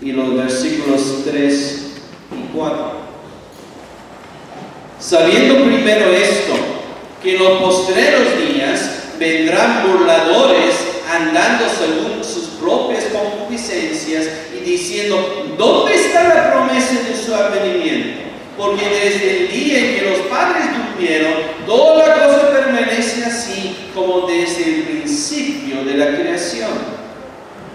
y los versículos 3 y 4. Sabiendo primero esto, que en los postreros días vendrán burladores andando según sus propias concupiscencias y diciendo: ¿dónde está la promesa de su advenimiento? Porque desde el día en que los padres durmieron, toda la cosa permanece así como desde el principio de la creación.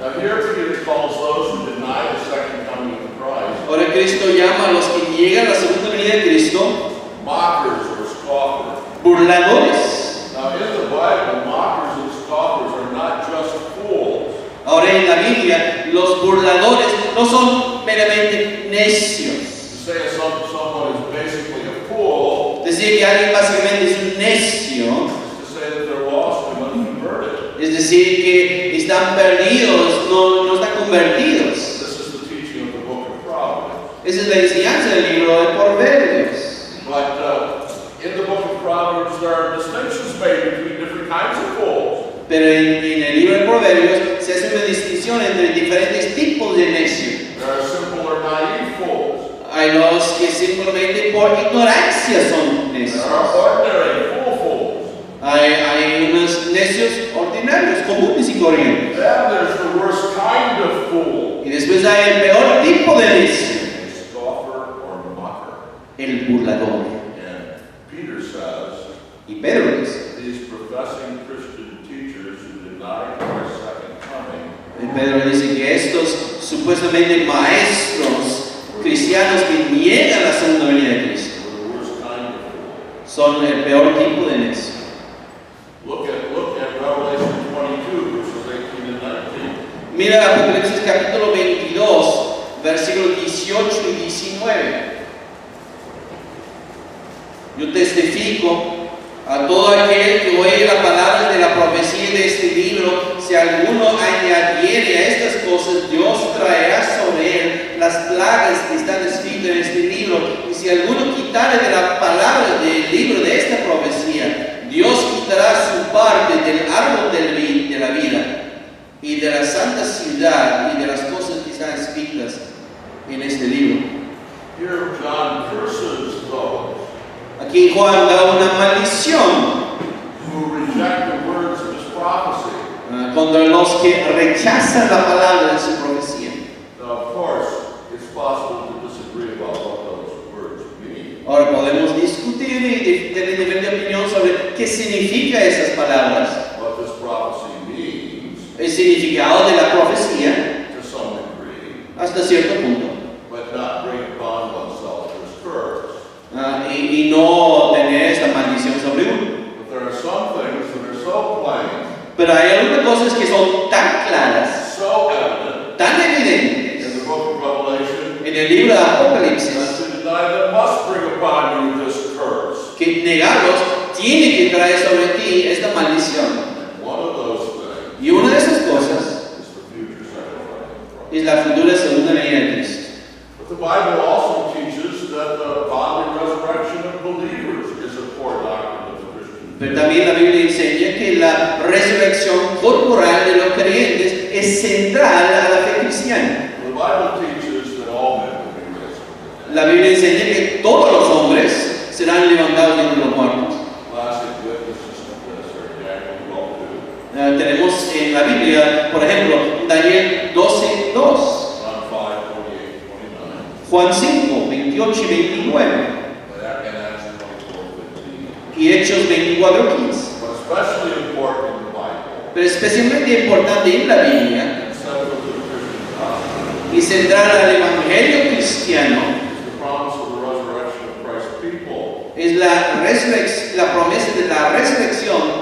Now here Peter calls those who deny the second coming of Christ Ahora Cristo llama a los que niegan la segunda venida de Cristo mockers or scoffers. burladores. Now in the Bible, mockers and scoffers are not just fools. Ahora en la Biblia, los burladores no son meramente necios. To say someone is basically a fool Decir que alguien básicamente es un necio, is to say that they're lost and unconverted. es decir que están perdidos, no están convertidos. This is the teaching of the book of Proverbs. Esa es la enseñanza del libro de Proverbios. But in the book of Proverbs, there are distinctions made between different kinds of fools. Pero en el libro de Proverbios se hace una distinción entre diferentes tipos de necios. There are simple or naive fools. Hay los que simplemente por ignorancia son There necios. are ordinary fool fools. Hay unos necios ordinarios, comunes y corrientes. Then there's the worst kind of fool, Y después hay el peor tipo de necio, a scoffer or mocker. el burlador. And Peter says, Y Pedro dice, these professing Christian teachers who deny Christ's second coming y Pedro dice que estos supuestamente maestros cristianos que niegan la segunda venida de Cristo are the worst kind of fool. son el peor tipo de necio. Look at Revelation 22, verses 18 and 19. Mira Apocalipsis capítulo 22, versículos 18 y 19. Yo testifico a todo aquel que oye las palabras de la profecía de este libro: si alguno añadiere a estas cosas, Dios traerá sobre él las plagas que están escritas en este libro. Y si alguno quitare de las palabras del libro de esta profecía, Dios quitará su parte del árbol de la vida y de la santa ciudad y de las cosas que están escritas en este libro. Here John curses those Aquí Juan da una maldición who reject the words of his prophecy. contra los que rechazan la palabra de su profecía. Now, of course, it's possible to disagree about what those words mean. Ahora podemos discutir y tener diferente opinión sobre qué significa esas palabras, What this prophecy means, el significado de la profecía to some degree, hasta cierto punto, but not bring upon oneself this curse. y no tener esta maldición sobre uno. But there are some things that are so plain, Pero hay algunas cosas que son tan claras, so evident tan in evidentes the book of Revelation en el libro de that Apocalipsis, to deny them must bring upon you this curse. que negarlos tiene que traer sobre ti esta maldición. And one of those things Y una de esas cosas is the future second coming of Christ. es la futura segunda venida de Cristo. But the Bible also teaches that the bodily resurrection of believers is a core doctrine of the Christian Pero faith. también la Biblia enseña que la resurrección corporal de los creyentes es central a la fe cristiana. The Bible teaches that all men will be raised from the dead. La Biblia enseña que todos los hombres serán levantados de los muertos. Classic witnesses to this are Daniel 12:2, Tenemos en la Biblia, por ejemplo, Daniel 12:2, John 5:28-29, Juan 5, 28 y 29, and Acts 24:15. y Hechos 24:15. But especially important in the Bible, Pero especialmente importante en la Biblia and central to the Christian gospel, y central al evangelio cristiano is the promise of the resurrection of Christ's people. es la promesa de la resurrección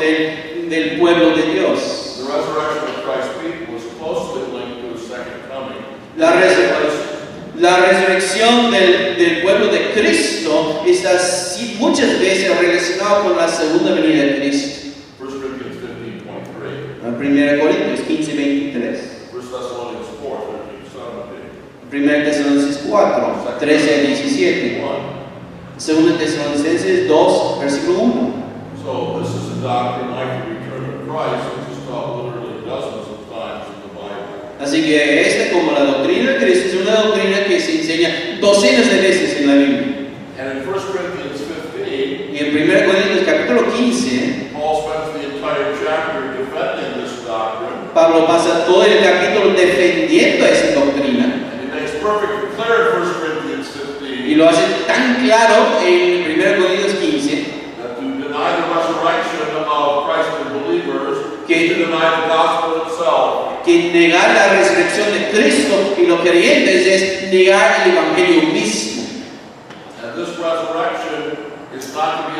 del pueblo de Dios. The resurrection of Christ's people is closely linked to his second coming. La resurrección del pueblo de Cristo está muchas veces relacionada con la segunda venida de Cristo. 1 Corinthians 15:23, 1 Corintios 15, 23. 1 Thessalonians 4:13-17, 1 Tesalonicenses 4, 13 a 17. 2 Tesalonicenses 2, versículo 1. So this is a doctrine like the return of Christ, which is taught literally dozens of times in the Bible. Así que esta, como la doctrina de Cristo, es docenas de veces en la Biblia. And in 1 Corinthians 15, Y en 1 Corintios capítulo 15, Paul spends the entire chapter defending this doctrine. Pablo pasa todo el capítulo defendiendo esa doctrina. And he makes perfectly clear in 1 Corinthians Y 15 lo hace tan claro en 1 Corintios 15 that to deny the resurrection of Christ and believers Que- is to deny the gospel itself. que negar la resurrección de Cristo y los creyentes es negar el Evangelio mismo. And this resurrection is not to be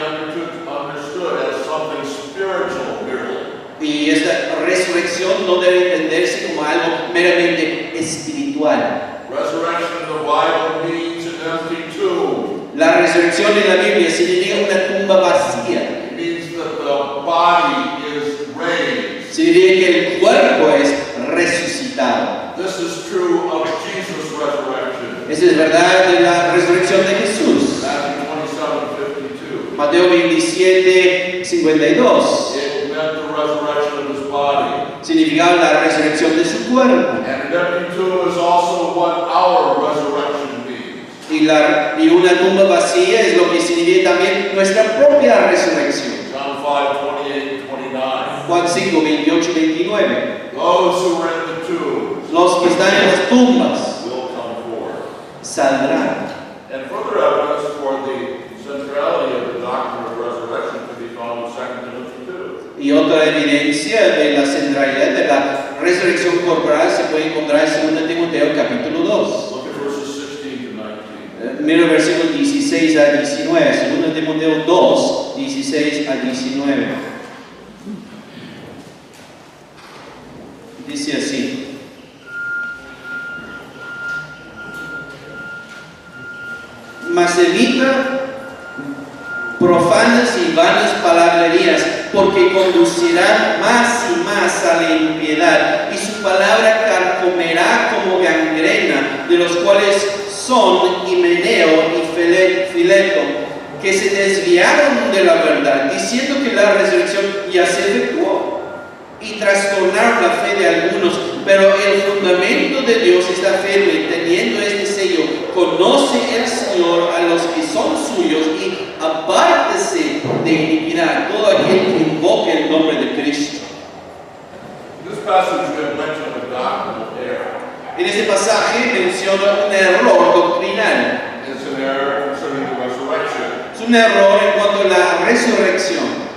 understood as something spiritual merely. Y esta resurrección no debe entenderse como algo meramente espiritual. Resurrection in the Bible means an empty tomb. La resurrección en la Biblia significa una tumba vacía. It means that the body is raised. Significa que el cuerpo es resucitado. This is true of Jesus' resurrection. Eso es verdad de la resurrección de Jesús. Matthew 27:52. Mateo 27, 52. It meant the resurrection of his body. Significaba la resurrección de su cuerpo. And an empty tomb is also what our resurrection means. Y una tumba vacía es lo que significa también nuestra propia resurrección. John 5:28 and 29. Juan 5, 28 y 29. Those who are in the tombs Los que están en las tumbas will come forth. saldrán. And further evidence for the centrality of the doctrine of resurrection can be found in 2 Timothy 2. Y otra evidencia de la centralidad de la resurrección corporal se puede encontrar en 2 Timoteo capítulo 2. Look at verses 16 to 19. Mira el versículo 16 a 19. 2 Timoteo 2, 16 a 19. Dice así. Mas evita profanas y vanas palabrerías, porque conducirán más y más a la impiedad, y su palabra carcomerá como gangrena, de los cuales son Himeneo y Fileto, que se desviaron de la verdad, diciendo que la resurrección ya se efectuó, y trastornaron la fe de algunos, pero el fundamento de Dios está firme, teniendo este sello: conoce el Señor a los que son suyos, y apártese de iniquidad todo aquel que invoque el nombre de Cristo. This passage we have mentioned a doctrinal error. En este pasaje menciona un error doctrinal. It's an error concerning the resurrection. Es un error en cuanto a la resurrección.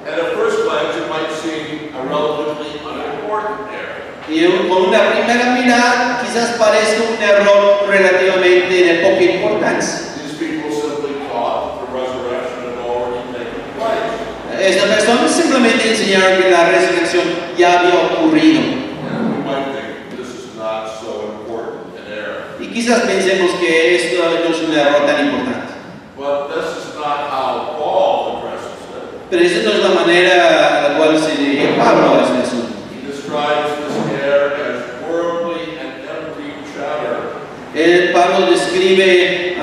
And at first glance, it might seem a relatively unimportant error. Y con una primera mirada quizás parezca un error relativamente de poca importancia. These people simply taught that the resurrection had already taken place. Estas personas simplemente enseñaron que la resurrección ya había ocurrido. And we might think this is not so important an error. Y quizás pensemos que esto no es un error tan importante. But this is not how Paul addresses it. Pero esa no es la manera a la cual se dirige Pablo a este asunto. He describes this error as worldly and empty chatter. Pablo describe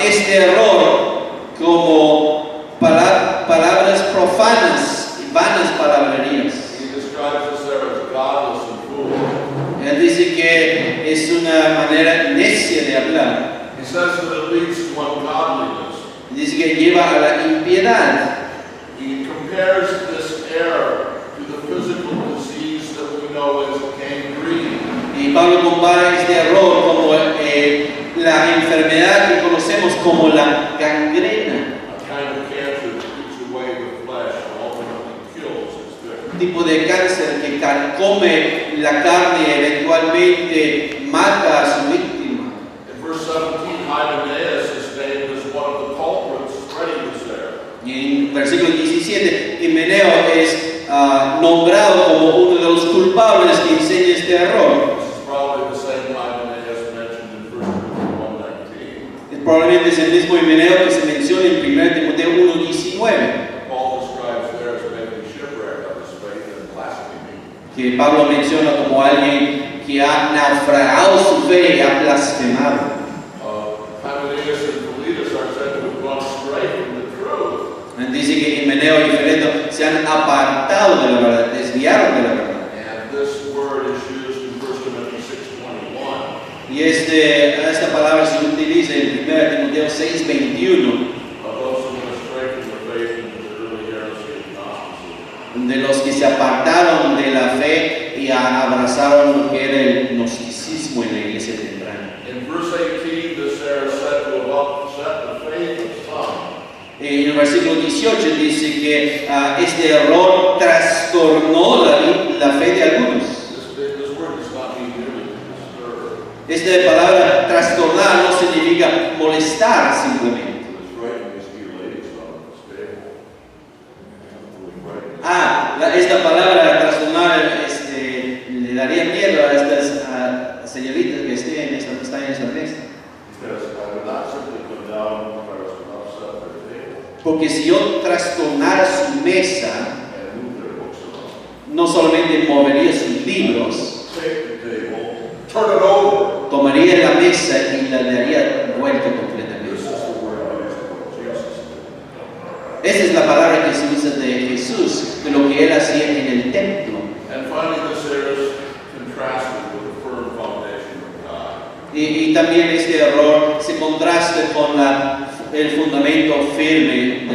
este error como palabras profanas y vanas palabrerías. He describes this error as godless and foolish. Él dice que es una manera necia de hablar. He says that it leads to ungodliness. Dice que lleva a la impiedad. He compares this error to the physical disease that we know as gangrene. Y Pablo compara este error como la enfermedad que conocemos como la gangrena. A kind of cancer that eats away the flesh and ultimately kills its victim. Tipo de cáncer que carcome la carne y eventualmente mata a su víctima. In verse 17, Hymenaeus is named as one of the culprits spreading this error. Y en versículo 17, Himeneo es nombrado como uno de los culpables que enseña este error. This is probably the same Hymenaeus mentioned in 1 Timothy 1:19. Probablemente es el mismo Himeneo que se menciona en 1 Timoteo 1:19, Paul describes there as making shipwreck of his faith and blaspheming. que Pablo menciona como alguien que ha naufragado su fe y ha blasfemado. Hymenaeus and Philetus are said to have gone astray from the truth. Dice que Himeneo y Fileto se han apartado de la verdad, desviaron de la verdad. And this word is used in 1 Timothy 6:21. Y Y esta palabra se utiliza en 1 Timoteo 6:21, of those who were straight in the faith and the early heresy of Gnosticism. de los que se apartaron de la fe y abrazaron lo que era el gnosticismo en la iglesia temprana. In verse 18, this error is said to have upset the faith of some. En el versículo 18 dice que este error trastornó la fe de algunos. This word does not mean merely to disturb. Esta palabra trastornar no significa molestar simplemente. It was frightening to see ladies on the stable. It was frightening. Esta palabra trastornar le daría miedo a estas señoritas que están en esta mesa. Because I would not simply come down if I was to upset their table Porque si yo trastornara su mesa, and move their books around. no solamente movería sus libros, Take the table, turn it over. tomaría la mesa y la daría vuelta This completamente. is the word used of Jesus. Esa es la palabra que se usa de Jesús, de lo que él hacía en el templo. And finally, this error is contrasted with the firm foundation of God. Y también este error se contrasta con el fundamento firme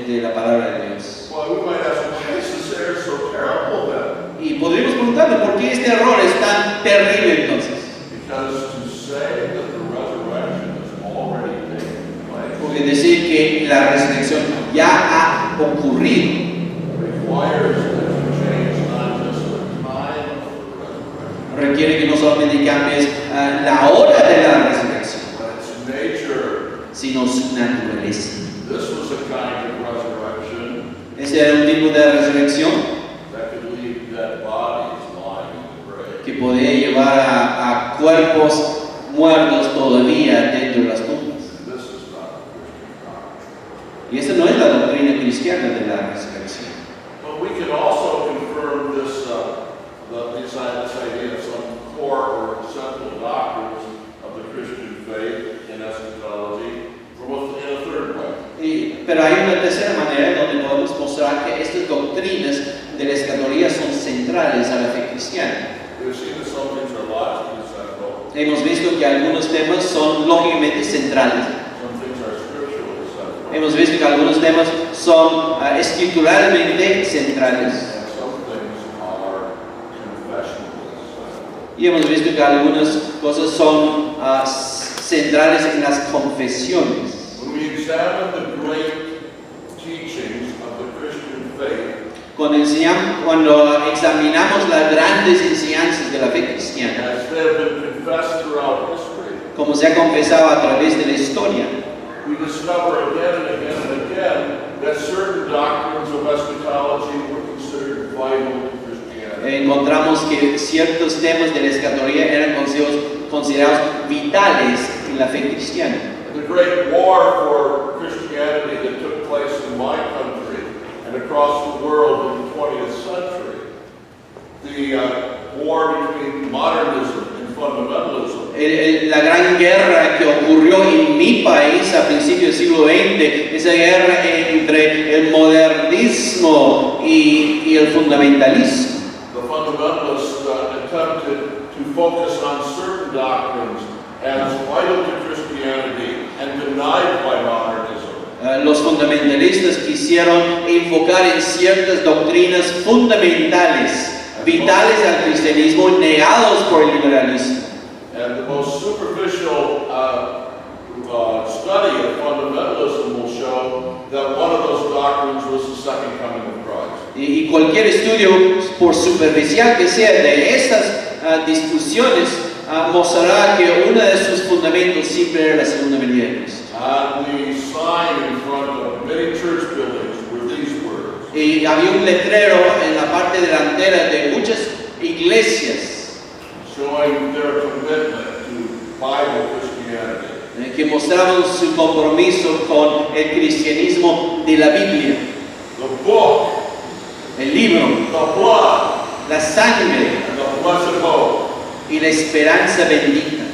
de la palabra de Dios. Well, we might ask, why is this error so terrible then? Y podríamos preguntarnos, ¿por qué este error es tan terrible entonces? Because to say that the resurrection has already taken place Porque decir que la resurrección ya ha ocurrido requires that you change not just the time of the resurrection, requiere que no solamente cambies la hora de la resurrección, but its nature. sino su naturaleza. This was a kind of resurrection Este era un tipo de resurrección that could leave dead bodies lying in the grave. que podía llevar a cuerpos muertos todavía dentro de las tumbas. This is not a Christian doctrine. Y esta no es la doctrina cristiana de la resurrección. But we can also confirm this idea of some core or central doctrines of the Christian faith in eschatology from in a third way. Pero hay una tercera manera donde podemos mostrar que estas doctrinas de la escatología son centrales a la fe cristiana. We've seen that some things are logically central, Hemos visto que algunos temas son lógicamente centrales. some things are scripturally central, Hemos visto que algunos temas son escrituralmente centrales. and some things are confessionally central. Y hemos visto que algunas cosas son centrales en las confesiones. When we examine the great teachings of the Christian faith, Cuando examinamos las grandes enseñanzas de la fe cristiana, as they have been confessed throughout history, como se ha confesado a través de la historia, we discover again and again and again that certain doctrines of eschatology were considered vital to Christianity. encontramos que ciertos temas de la escatología eran considerados vitales en la fe cristiana. The great war for Christianity that took place in my country and across the world in the 20th century, the war between modernism and fundamentalism, La gran guerra que ocurrió en mi país a principios del siglo XX, esa guerra entre el modernismo y el fundamentalismo. the fundamentalists attempted to focus on certain doctrines as vital to Christianity and denied by modernism. Los fundamentalistas quisieron enfocar en ciertas doctrinas fundamentales, vitales al cristianismo, negados por el liberalismo. And the most superficial study of fundamentalism will show that one of those doctrines was the second coming of Christ. Y cualquier estudio, por superficial que sea, de estas discusiones, mostrará que uno de sus fundamentos siempre era la segunda venida de Cristo. The sign in front of many church buildings were these words: Y había un letrero en la parte delantera de muchas iglesias showing their commitment to Bible Christianity. que mostraban su compromiso con el cristianismo de la Biblia, The book, el libro, the blood, la sangre and the blessed hope. y la esperanza bendita.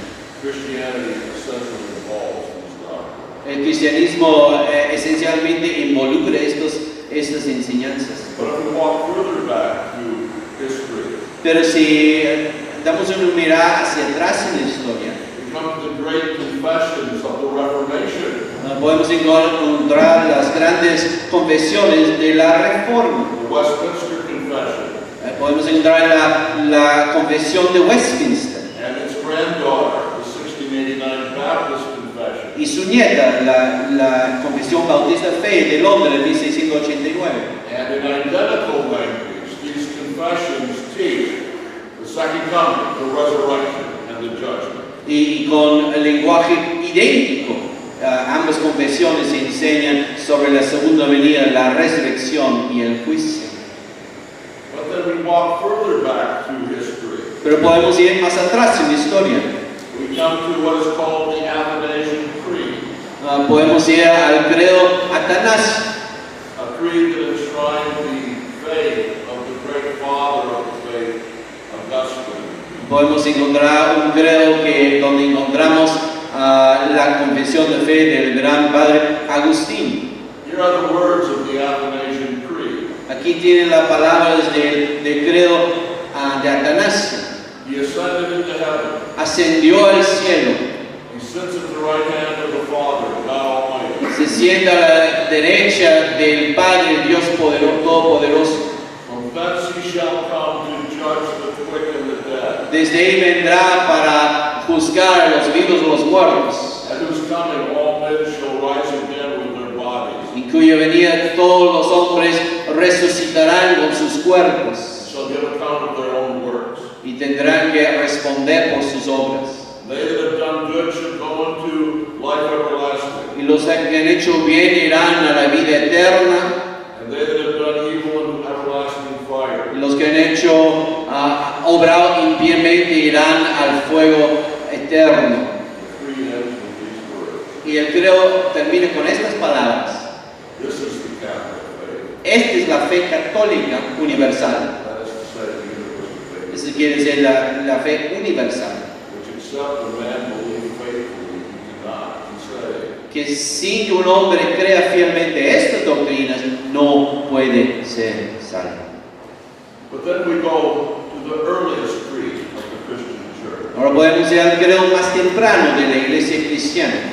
Christianity essentially involves these doctrines. El cristianismo esencialmente involucra estas enseñanzas. But if we walk further back through history, Pero si damos una mirada hacia atrás en la historia, we the great confessions of the Reformation. Podemos encontrar las grandes confesiones de la Reforma. The Westminster Confession. Podemos encontrar la confesión de Westminster. And its granddaughter, the 1689 Baptist Confession. Y su nieta, la Confesión Bautista Fe de Londres de 1689. And in identical language, these confessions teach the second coming, the resurrection, and the judgment. Y con el lenguaje idéntico, ambas confesiones enseñan sobre la segunda venida, la resurrección y el juicio. But then we walk further back through history. Pero podemos ir más atrás en la historia. We come to what is called the Athanasian Creed. Podemos ir al credo Atanasio. A creed that enshrined the faith of the great father of the faith, Augustine. Podemos encontrar un credo donde encontramos la confesión de fe del gran padre Agustín. Here are the words of the Athanasian Creed. Aquí tienen las palabras del credo de Atanasio. He ascended into heaven. Ascendió al cielo. He sits at the right hand of the Father, God Almighty. Se sienta a la derecha del Padre, Dios Todopoderoso. From thence he shall come to judge the quick and the dead. Desde ahí vendrá para juzgar a los vivos y los muertos. At whose coming all men shall rise again with their bodies. En cuya venida todos los hombres resucitarán con sus cuerpos. Shall give account of their own works. Y tendrán que responder por sus obras. They that have done good shall go into life everlasting. Y los que han hecho bien irán a la vida eterna. And they that have done evil into everlasting fire. Y los que han hecho obrado impíamente irán al fuego eterno. The creed ends with these words. Y el credo termina con estas palabras. This is the Catholic faith. Esta es la fe católica universal. That is to say, the universal faith. Eso quiere decir la fe universal. Which except a man believe faithfully, he cannot be saved. Que sin que un hombre crea fielmente estas doctrinas, no puede ser salvo. But then we go to the earliest creed of the Christian church. Ahora podemos ir al credo más temprano de la iglesia cristiana,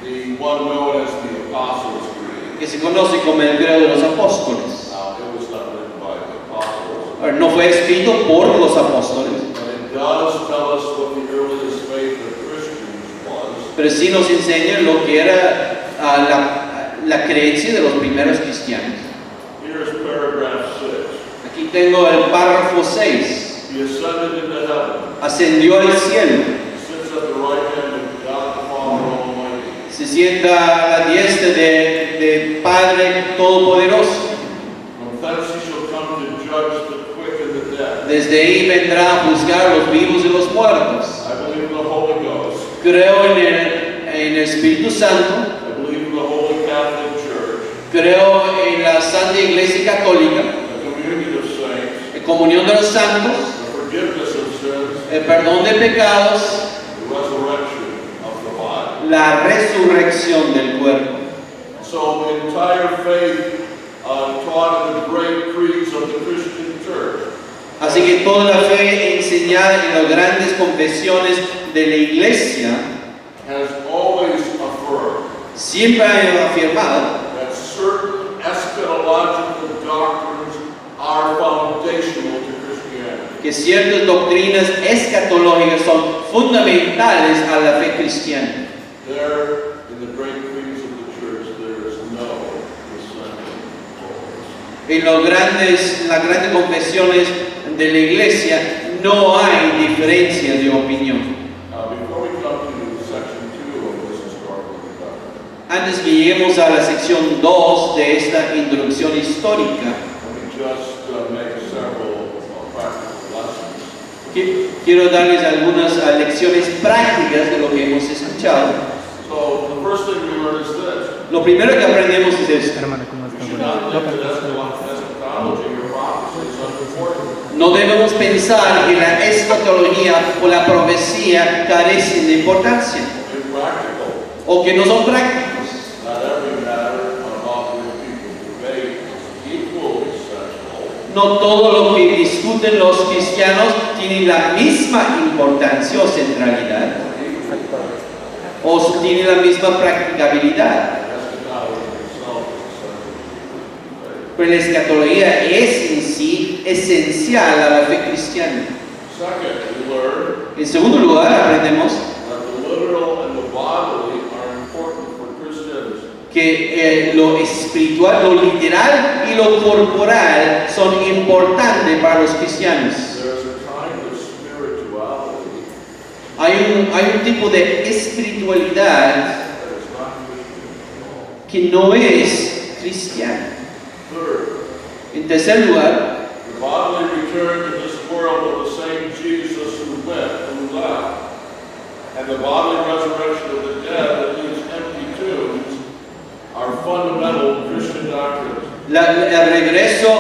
The one known as the Apostles' Creed. que se conoce como el credo de los apóstoles. Now, it was not written by the apostles, Ahora, no fue escrito por los apóstoles, but it does tell us what the earliest faith of Christians was. pero sí nos enseña lo que era la creencia de los primeros cristianos. Here's paragraph 6. Aquí tengo el párrafo 6. He ascended into heaven. Ascendió al cielo. He sits at the right hand of God the Father Almighty. Se sienta a la diestra de Padre Todopoderoso. From thence he shall come to judge the quick and the dead. Desde ahí vendrá a juzgar a los vivos y los muertos. I believe in the Holy Ghost. Creo en el Espíritu Santo. I believe in the Holy Catholic Church. Creo en la Santa Iglesia Católica. The communion of saints. En comunión de los santos. The forgiveness of sins. El perdón de pecados. The resurrection of the body. La resurrección del cuerpo. So the entire faith taught in the great creeds of the Christian church Así que toda la fe enseñada en las grandes confesiones de la Iglesia has always affirmed siempre ha afirmado that certain eschatological doctrines are foundational to Christianity. que ciertas doctrinas escatológicas son fundamentales a la fe cristiana. There, in the great creeds of the church, there is no dissenting voice. En las grandes confesiones de la Iglesia no hay diferencia de opinión. Before we come to section 2 of this historical introduction, Antes que lleguemos a la sección 2 de esta introducción histórica, let me just make several practical lessons. quiero darles algunas lecciones prácticas de lo que hemos escuchado. So, the first thing we learn is this. Lo primero que aprendemos es esto. Hermana, ¿cómo We está? should not think that eschatology or prophecy is unimportant. No debemos pensar que la escatología o la profecía carecen de importancia Impractical. o que no son prácticos. Not every matter about which people debate is equally essential. No todo lo que discuten los cristianos tiene la misma importancia o centralidad. o tiene la misma practicabilidad. Pero la escatología es en sí esencial a la fe cristiana. Second, we learn En segundo lugar, aprendemos that the literal and the bodily are important for Christians. que lo espiritual, lo literal y lo corporal son importantes para los cristianos. There's a kind of spirituality Hay un tipo de espiritualidad that is not Christian at all. que no es cristiana. Third, En tercer lugar, the bodily return to this world of the same Jesus who went and who left, and the bodily resurrection of the dead that leaves empty tombs are fundamental Christian doctrines. el regreso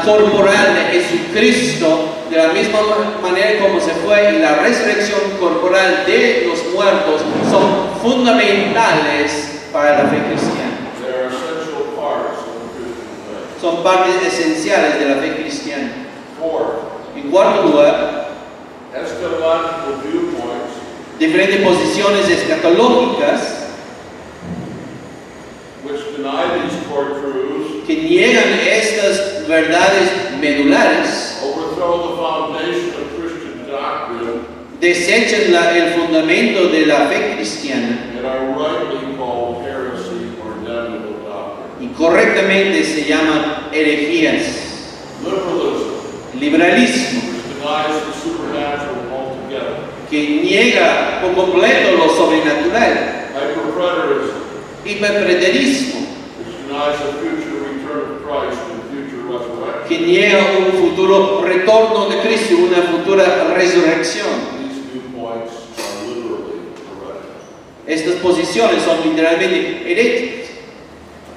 corporal de Jesucristo, de la misma manera como se fue, y la resurrección corporal de los muertos son fundamentales para la fe cristiana. They are essential parts of the Christian faith. Son partes esenciales de la fe cristiana. Fourth, En cuarto lugar, eschatological viewpoints diferentes posiciones escatológicas which deny these core truths que niegan estas verdades medulares, overthrow the foundation of Christian doctrine desechan el fundamento de la fe cristiana and are rightly called heresy or damnable doctrine. y correctamente se llaman herejías. Liberalism, Liberalismo, which denies the supernatural altogether. que niega por completo lo sobrenatural. Hyperpreterism, Hiperpreterismo, which denies the future return of Christ and future resurrection. que niega un futuro retorno de Cristo, una futura resurrección. These viewpoints are literally heretical. Estas posiciones son literalmente heréticas.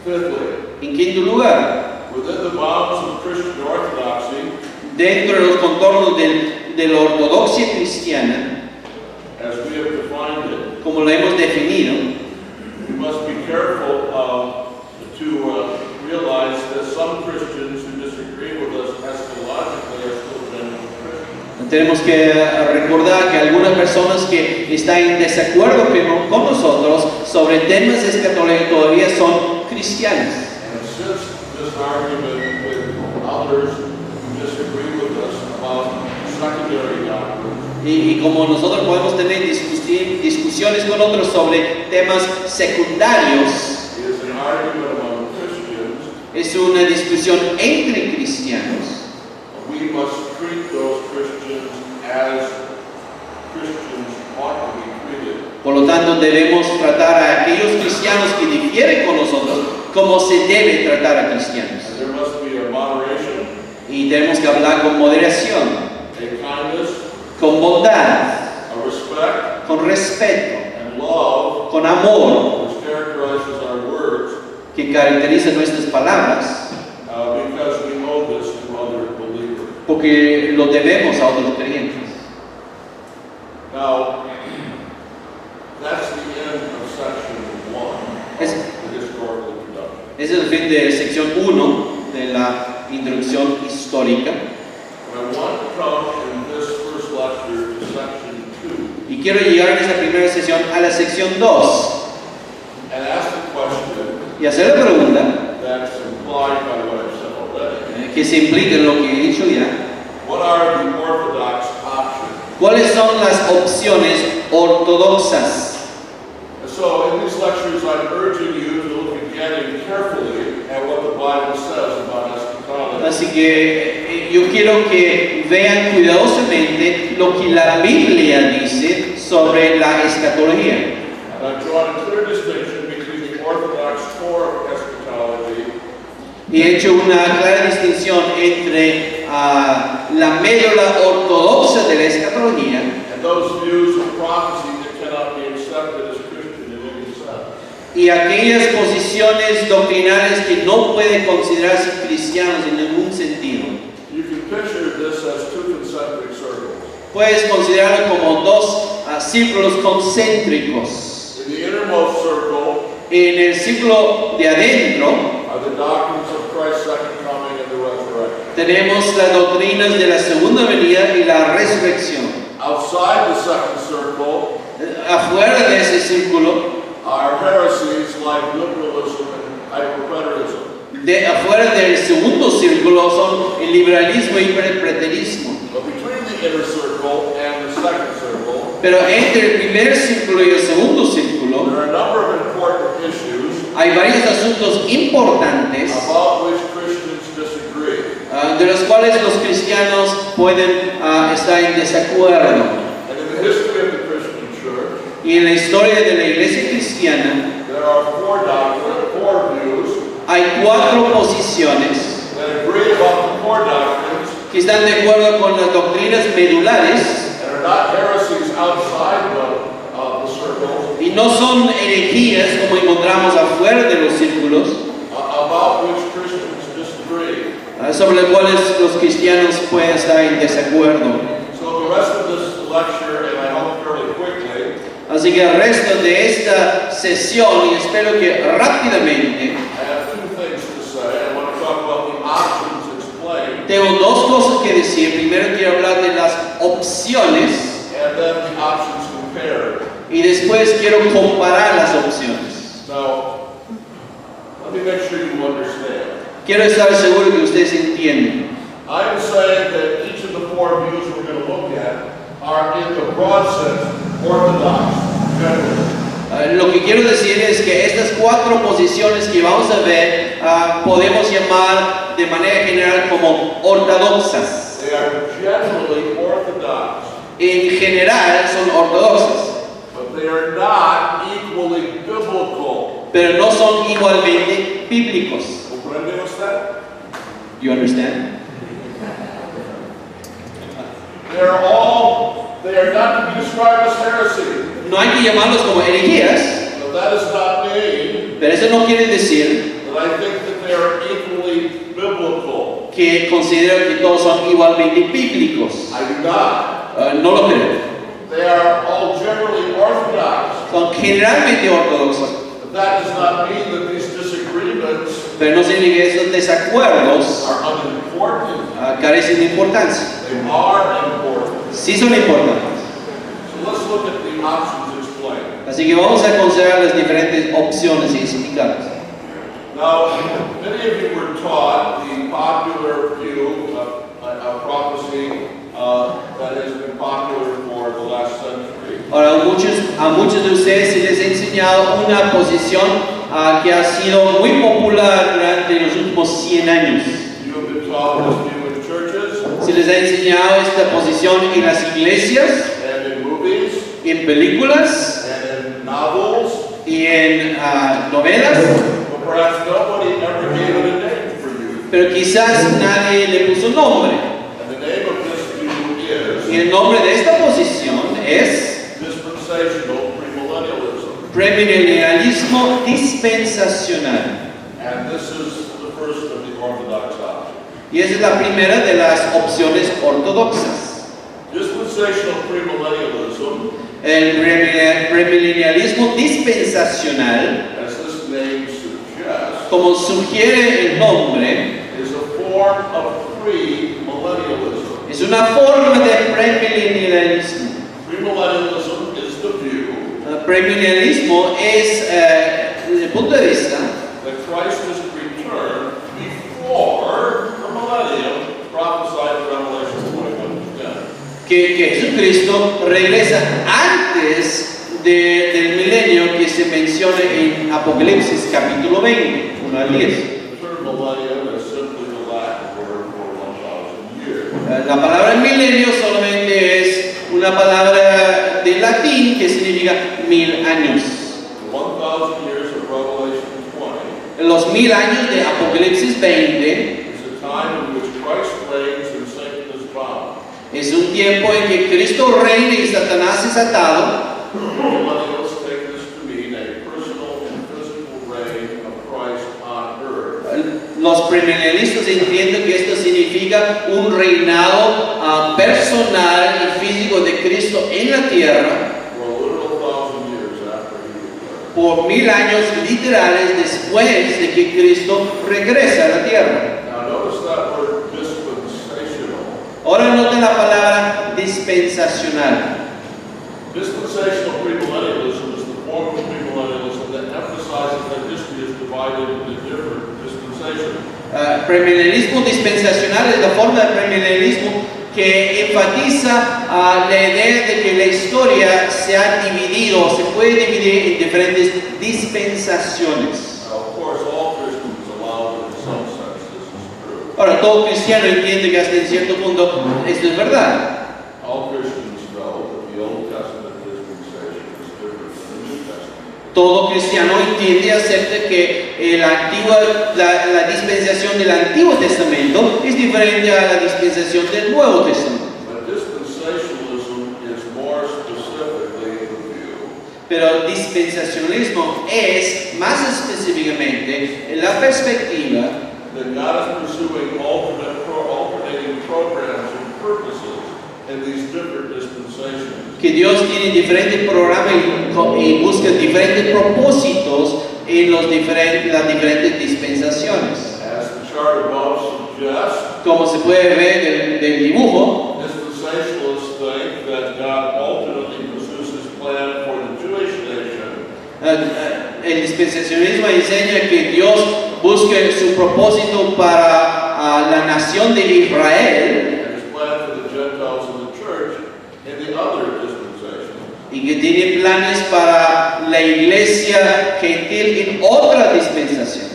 Fifthly, En quinto lugar, within the bounds of Christian orthodoxy, dentro de los contornos de la ortodoxia cristiana, as we have defined it, como lo hemos definido, we must be careful to realize that some Christians who disagree with us eschatologically are still genuine Christians. tenemos que recordar que algunas personas que están en desacuerdo con nosotros sobre temas escatológicos todavía son cristianos. And since this argument with others who disagree with us about secondary doctrines Y como nosotros podemos tener discusiones con otros sobre temas secundarios, is an argument among Christians, es una discusión entre cristianos. we must treat those Christians as Christians ought to be treated. Por lo tanto, debemos tratar a aquellos cristianos que difieren con nosotros como se debe tratar a cristianos. And there must be a moderation, Y tenemos que hablar con moderación, a kindness, con bondad, a respect, con respeto, and love con amor, which characterizes our words que caracteriza nuestras palabras, because we owe this to other believers. porque lo debemos a otros creyentes. Now, that's the end of section 1 of Es- the historical introduction. Ese es el fin de sección 1 de la introducción histórica. And I want to come in this first lecture to section 2 Y quiero llegar en esta primera sesión a la sección 2 and ask the question y hacer la pregunta that's implied by what I've said already. que se implica en lo que he dicho ya. What are the orthodox options? ¿Cuáles son las opciones ortodoxas? And so in these lectures, I'm urging you to look again carefully at what the Bible says about eschatology. Así que yo quiero que vean cuidadosamente lo que la Biblia dice sobre la escatología. And I've drawn a clear distinction between the orthodox core of eschatology Y he hecho una clara distinción entre la médula ortodoxa de la escatología and those views of prophecy that cannot be accepted as Christian in any sense. y aquellas posiciones doctrinales que no pueden considerarse cristianos en ningún sentido. You can picture this as two concentric circles. Puedes considerarlo como dos círculos concéntricos. In the innermost circle En el círculo de adentro are the doctrines of Christ's second coming and the resurrection. tenemos las doctrinas de la segunda venida y la resurrección. Outside the second circle Afuera de ese círculo, are heresies like liberalism and hyperpreterism. afuera del segundo círculo son el liberalismo y el preterismo. But between the inner circle and the second circle, Pero entre el primer círculo y el segundo círculo there are a number of important issues hay varios asuntos importantes about which Christians disagree. de los cuales los cristianos pueden estar en desacuerdo. And in the history of the Christian church, Y en la historia de la iglesia cristiana there are four views hay 4 posiciones that agree about the core doctrines que están de acuerdo con las doctrinas medulares and are not heresies outside the circles, y no son herejías como encontramos afuera de los círculos, about which Christians disagree. sobre las cuales los cristianos pueden estar en desacuerdo. So the rest of this lecture, and I hope fairly quickly, Así que el resto de esta sesión, y espero que rápidamente, I have 2 things to say. I want to talk about the options explained, tengo 2 cosas que decir. Primero quiero hablar de las opciones and then the options compared. y después quiero comparar las opciones. Now, let me make sure you understand. Quiero estar seguro que ustedes entienden. I'm saying that each of the 4 views we're going to look at are, in the broad sense, orthodox, generally. Lo que quiero decir es que estas 4 posiciones que vamos a ver podemos llamar de manera general como ortodoxas. They are generally orthodox, En general son ortodoxas, but they are not equally biblical. pero no son igualmente bíblicos. ¿Comprende usted? You understand? They are not to be described as heresy, No hay que llamarlos como herejías, but that does not mean pero eso no quiere decir that I think that they are equally biblical. que considero que todos son igualmente bíblicos. I do not. No lo creo. They are all generally orthodox, Son generalmente ortodoxos, but that does not mean that these disagreements pero no significa que esos desacuerdos are unimportant. carecen de importancia. They are important. Sí son importantes. So let's look at the options explained. Así que vamos a considerar las diferentes opciones y explicarlas. Now, many of you were taught the popular view of prophecy that has been popular for the last century. Ahora, a muchos de ustedes se les ha enseñado una posición que ha sido muy popular durante los últimos 100 años. You have been taught this view in churches Se les ha enseñado esta posición en las iglesias, and in movies en películas and in novels, y en novelas, but perhaps nobody ever gave it a name for you. pero quizás nadie le puso nombre. And the name of this view Y is el nombre de esta posición es dispensational premillennialism. premilenialismo dispensacional. And this is the first of the orthodox options. Y esa es la primera de las opciones ortodoxas. Dispensational premillennialism, El premilenialismo dispensacional, as this name suggests, como sugiere el nombre, is a form of premillennialism. es una forma de premilenialismo. Premillennialism is the view Premilenialismo es, desde el punto de vista, that Christ is returned before the millennium prophesied in Revelation 21:10. que Jesucristo regresa antes del milenio que se menciona en Apocalipsis capítulo 20, 1 al 10. The term millennium is simply the Latin word for 1,000 years. La palabra milenio solamente es una palabra de latín que significa 1000 años. The 1,000 years of Revelation 20 Los 1000 años de Apocalipsis 20 is a time in which Christ reigns and Satan is bound. es un tiempo en que Cristo reina y Satanás es atado. Millennials take this to mean a personal and physical reign of Christ on earth. Los premilenialistas entienden que esto significa un reinado personal y físico de Cristo en la tierra For a literal 1,000 years after he returned. por 1000 años literales después de que Cristo regresa a la tierra. Now notice that word dispensational. Ahora noten la palabra dispensacional. Dispensational premilenialismo dispensacional es la forma de premilenialismo que enfatiza la idea de que la historia se ha dividido, se puede dividir en diferentes dispensaciones. Now, of course, all Christians allow that in some sense this is true. Ahora, todo cristiano entiende que hasta en cierto punto esto es verdad. All Christians know that the Old Testament dispensation is different than the New Testament. Todo cristiano entiende y acepta que la dispensación del Antiguo Testamento es diferente a la dispensación del Nuevo Testamento. But dispensationalism is more specifically the view Pero dispensacionalismo es, más específicamente, la perspectiva that God is pursuing alternating programs and purposes in these different dispensations. que Dios tiene diferentes programas y busca diferentes propósitos en las diferentes dispensaciones. As the chart above suggests, Como se puede ver del dibujo, dispensationalists think that God ultimately pursues his plan for the Jewish nation el dispensacionalismo enseña que Dios busca su propósito para la nación de Israel and his plan for the Gentiles in the church in the other dispensation. y que tiene planes para la iglesia gentil en otra dispensación.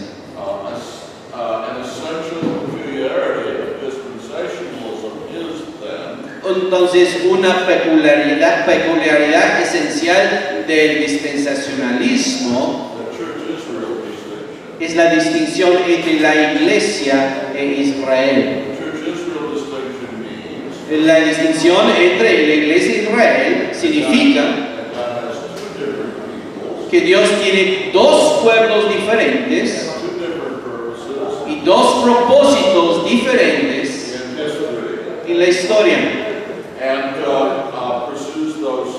An essential peculiarity of dispensationalism is then Entonces, una peculiaridad esencial del dispensacionalismo the church Israel distinction. es la distinción entre la iglesia e Israel. The church Israel distinction means La distinción entre la iglesia e Israel significa that God has two different peoples, que Dios tiene dos pueblos diferentes two different purposes y dos propósitos diferentes in history, en la historia. and pursues those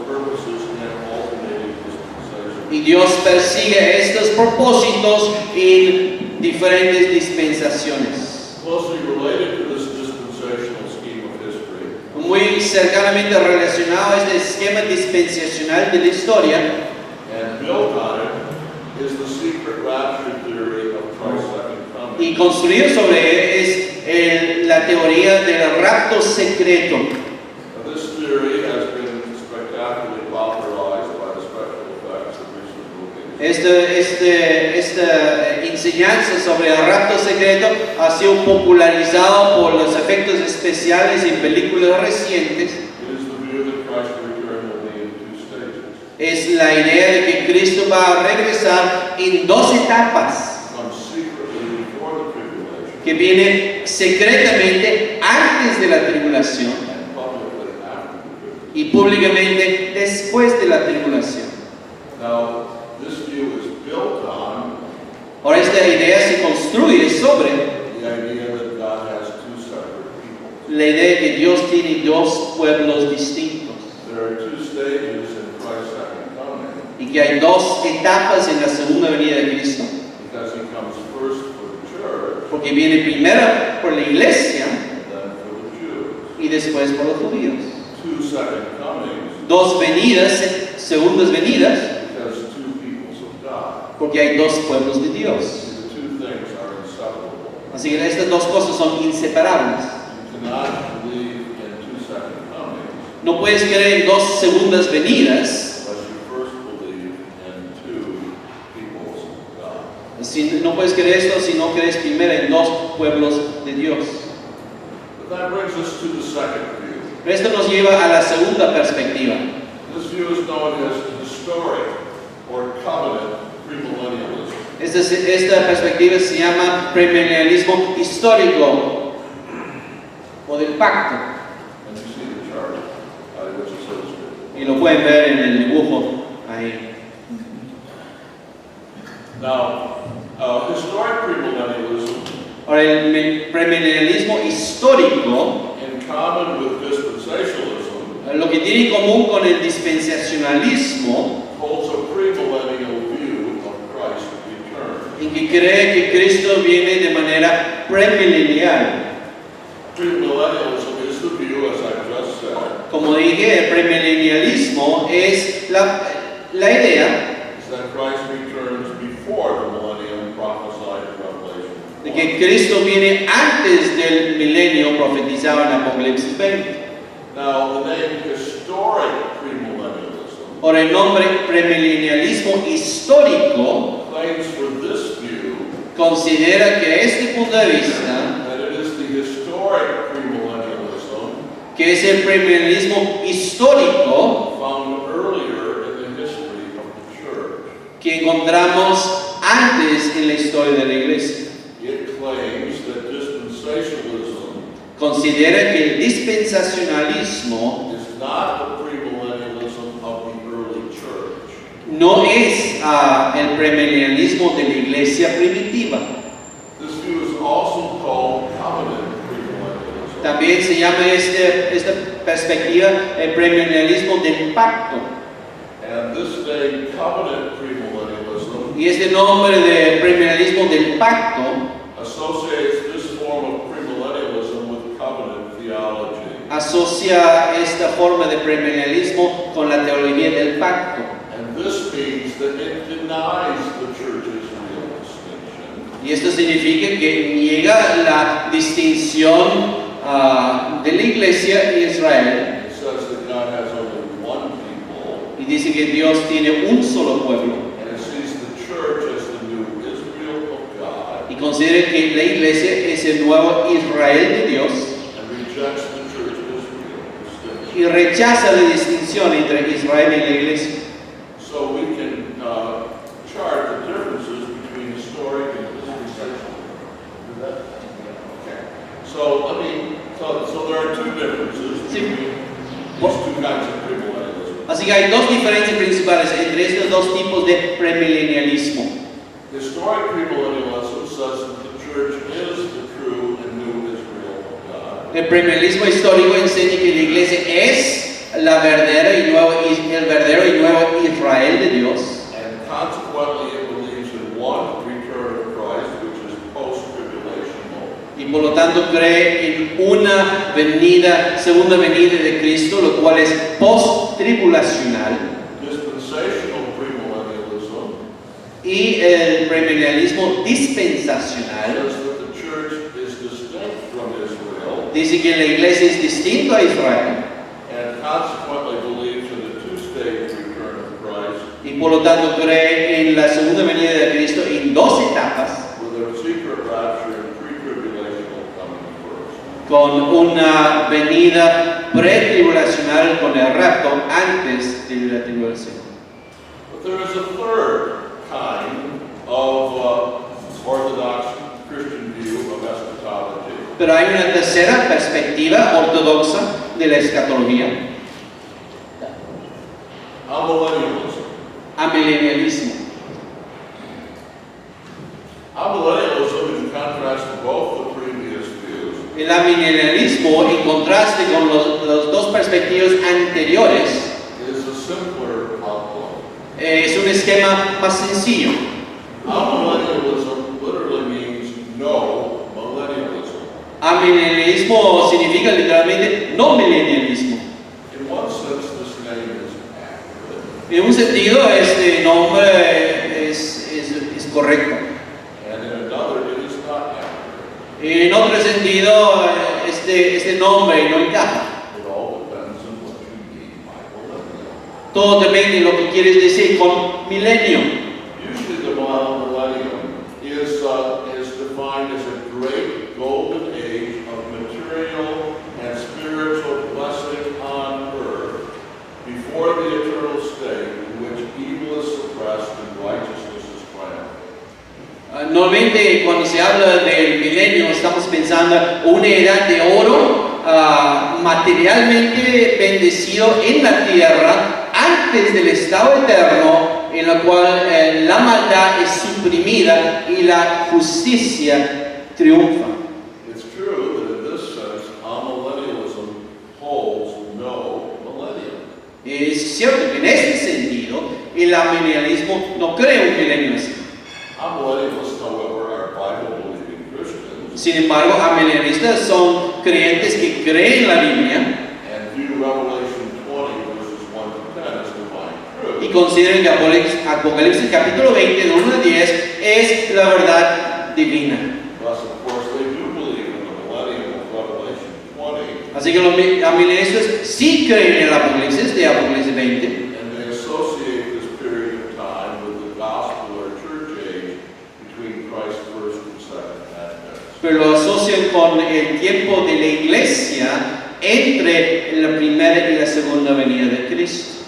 purposes in alternating dispensations. Y Dios persigue estos propósitos en diferentes dispensaciones. Closely related to this dispensational scheme of history Muy cercanamente relacionado a este esquema dispensacional de la historia and built on it is the secret rapture theory of Christ's second coming. y construido sobre él es la teoría del rapto secreto. Now, this theory has been spectacularly popularized by the special effects of recent movies. Esta enseñanza sobre el rapto secreto ha sido popularizado por los efectos especiales en películas recientes. It is the view that Christ's return will be in two stages. Es la idea de que Cristo va a regresar en dos etapas, Comes secretly before the tribulation que viene secretamente antes de la tribulación and publicly after the tribulation. y públicamente después de la tribulación. Now, this view is built on Ahora esta idea se construye sobre the idea that God has two separate peoples. la idea de que Dios tiene dos pueblos distintos There are two stages in Christ's second coming y que hay dos etapas en la segunda venida de Cristo, because he comes first for the church porque viene primero por la iglesia and then for the Jews. y después por los judíos. Two second comings Dos venidas, segundas venidas, because two peoples of God. porque hay dos pueblos de Dios. The two things are inseparable. Así que estas dos cosas son inseparables. You cannot believe in two second comings No puedes creer en dos segundas venidas, unless you first believe in two peoples of God. no puedes creer esto si no crees primero en dos pueblos de Dios. But that brings us to the second view. Esto nos lleva a la segunda perspectiva. This view is known as historic or covenant premillennialism. Esta perspectiva se llama premilenialismo histórico o del pacto. And you see the chart which is illustrated. Y lo pueden ver en el dibujo ahí. Now, historic premillennialism, Ahora, el premilenialismo histórico, in common with dispensationalism, lo que tiene en común con el dispensacionalismo, holds a premillennial view of Christ's return. en que cree que Cristo viene de manera premilenial. Premillennialism is the view, as I've just said, Como dije, el premilenialismo es la idea is that Christ returns before the millennium prophesied in Revelation. de que que Cristo viene antes del milenio profetizado en Apocalipsis 20. Now, the name historic premillennialism Por el nombre premilenialismo histórico, claims for this view considera que este punto de vista, that it is the historic premillennialism que es el premilenialismo histórico found earlier in the history of the church. que encontramos antes en la historia de la iglesia. It claims that dispensationalism Considera que el dispensacionalismo is not the premillennialism of the early church. no es el premilenialismo de la iglesia primitiva. This view is also called covenant premillennialism. También se llama esta perspectiva el premilenialismo del pacto. And this name, covenant premillennialism, Y este nombre de premilenialismo del pacto associates this form of premillennialism with covenant theology. asocia esta forma de premilenialismo con la teología del pacto. And this means that it denies the church's real distinction. Y esto significa que niega la distinción de la iglesia y Israel. It says that God has only one people, Y dice que Dios tiene un solo pueblo. and it sees the church as the new Israel of God, Y considera que la iglesia es el nuevo Israel de Dios. and rejects the church's real distinction. Y rechaza la distinción entre Israel y la iglesia. So we can chart the differences between historic and dispensational. Do that? Okay. So there are two differences Sí. between these two kinds of premillennialism. Así que hay dos diferencias principales entre estos dos tipos de premilenialismo. Historic premillennialism says that the church is the true and new Israel of God. El premilenialismo histórico enseña que la iglesia es la verdadera y el verdadero y nuevo Israel de Dios. And consequently, it believes in one return of Christ, which is post-tribulational, Y por lo tanto cree en una segunda venida de Cristo, lo cual es post-tribulacional. dispensational premillennialism Y el premilenialismo dispensacional says that the church is distinct from Israel dice que la iglesia es distinta a Israel and consequently believes in the two-stage return of Christ y por lo tanto cree en la segunda venida de Cristo en dos etapas, with a secret rapture and pre-tribulational coming first. con una venida pretribulacional con el rapto antes de la tribulación. But there is a third kind of Orthodox Christian view of eschatology. Pero hay una tercera perspectiva ortodoxa de la escatología, Amillennialism. amilenialismo. Amillennialism, in contrast to both the previous views, El amilenialismo, en contraste con los dos perspectivas anteriores, is a simpler outlook. es un esquema más sencillo. Amillennialism literally means no millennialism. Amilenialismo significa literalmente no milenialismo. In one sense, this name is accurate, En un sentido, este nombre es correcto. and in another, it is not accurate. En otro sentido, este nombre no encaja. It all depends on what you mean by millennial. Todo depende de lo que quieres decir con milenio. Usually, the millennium is defined as a great golden age of material and spiritual blessing on earth before the eternal state in which evil is suppressed and righteousness is triumphant. Normalmente cuando se habla del milenio estamos pensando una edad de oro materialmente bendecido en la tierra antes del estado eterno en la cual la maldad es suprimida y la justicia triunfa. It's true that in this sense, amillennialism holds no millennium. Es cierto que en este sentido el amilenialismo no cree un milenio así. Amillennialists, however, are Bible-believing Christians Sin embargo, amilenialistas son creyentes que creen la Biblia and view Revelation 20 verses 1 to 10 as divine truth. y consideran que Apocalipsis capítulo 20, de 1 a 10, es la verdad divina. Blessed Así que los amilenialistas sí creen en el Apocalipsis, de Apocalipsis 20. And they associate this period of time with the gospel or church age between Christ's first and second advent. Pero lo asocian con el tiempo de la iglesia entre la primera y la segunda venida de Cristo.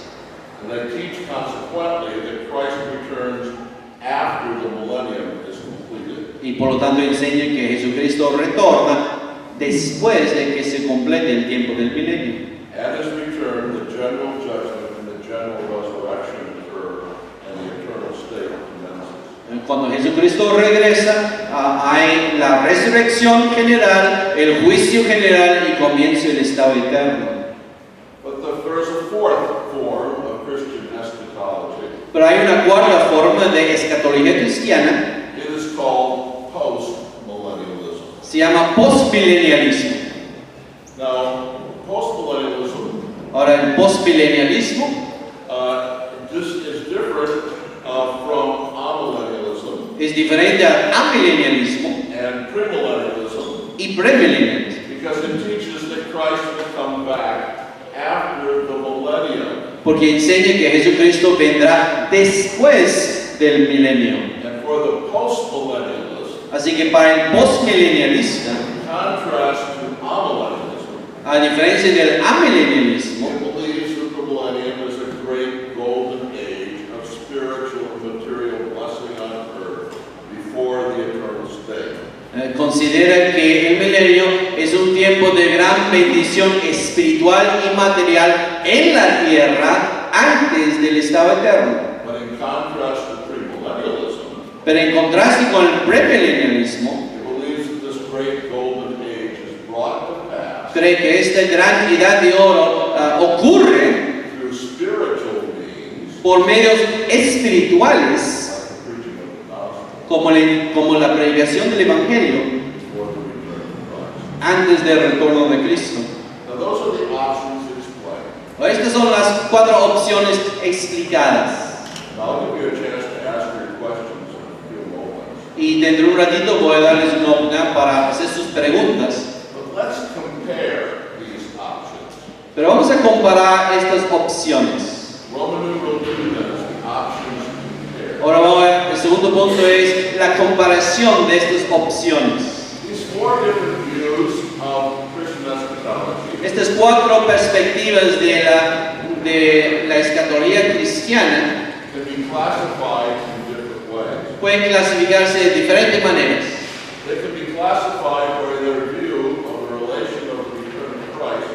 And they teach consequently that Christ returns after the millennium is completed. Y por lo tanto enseñan que Jesucristo retorna después de que se complete el tiempo del milenio. At his return, the general judgment and the general resurrection occur, and the eternal state commences. Cuando Jesucristo regresa, hay la resurrección general, el juicio general y comienza el estado eterno. But there's a fourth form of Christian eschatology. Pero hay una cuarta forma de escatología cristiana, It is called post-millennialism. se llama postmilenialismo. Now, post-millennialism, Ahora, el postmilenialismo this is different from amillennialism es diferente al amilenialismo and premillennialism y premilenialismo, because it teaches that Christ will come back after the millennium. porque enseña que Jesucristo vendrá después del milenio. And for the post-millennialist, Así que para el postmilenialista, in contrast to amillennialism, a diferencia del amilenialismo, it believes that the millennium is a great golden age of spiritual and material blessing on earth before the eternal state. considera que el milenio es un tiempo de gran bendición espiritual y material en la tierra antes del estado eterno. But in contrast to premillennialism, Pero en contraste con el premilenialismo, it believes that this great golden age is brought to pass cree que esta gran edad de oro ocurre through spiritual means, por medios espirituales, like the preaching of the gospel, como la predicación del Evangelio, before the return of Christ. antes del retorno de Cristo. Now, those are the options explained. Estas son las cuatro opciones explicadas. Now, I'll give you a chance to ask your questions in a few moments. Y dentro de un ratito voy a darles una oportunidad para hacer sus preguntas. But let's compare these options. Pero vamos a comparar estas opciones. Roman numeral 2 then is the options compared. Ahora vamos a ver, el segundo punto es la comparación de estas opciones. These four different views of Christian eschatology Estas cuatro perspectivas de la escatología cristiana can be classified in different ways. pueden clasificarse de diferentes maneras. They can be classified by their view of the relation of the return of Christ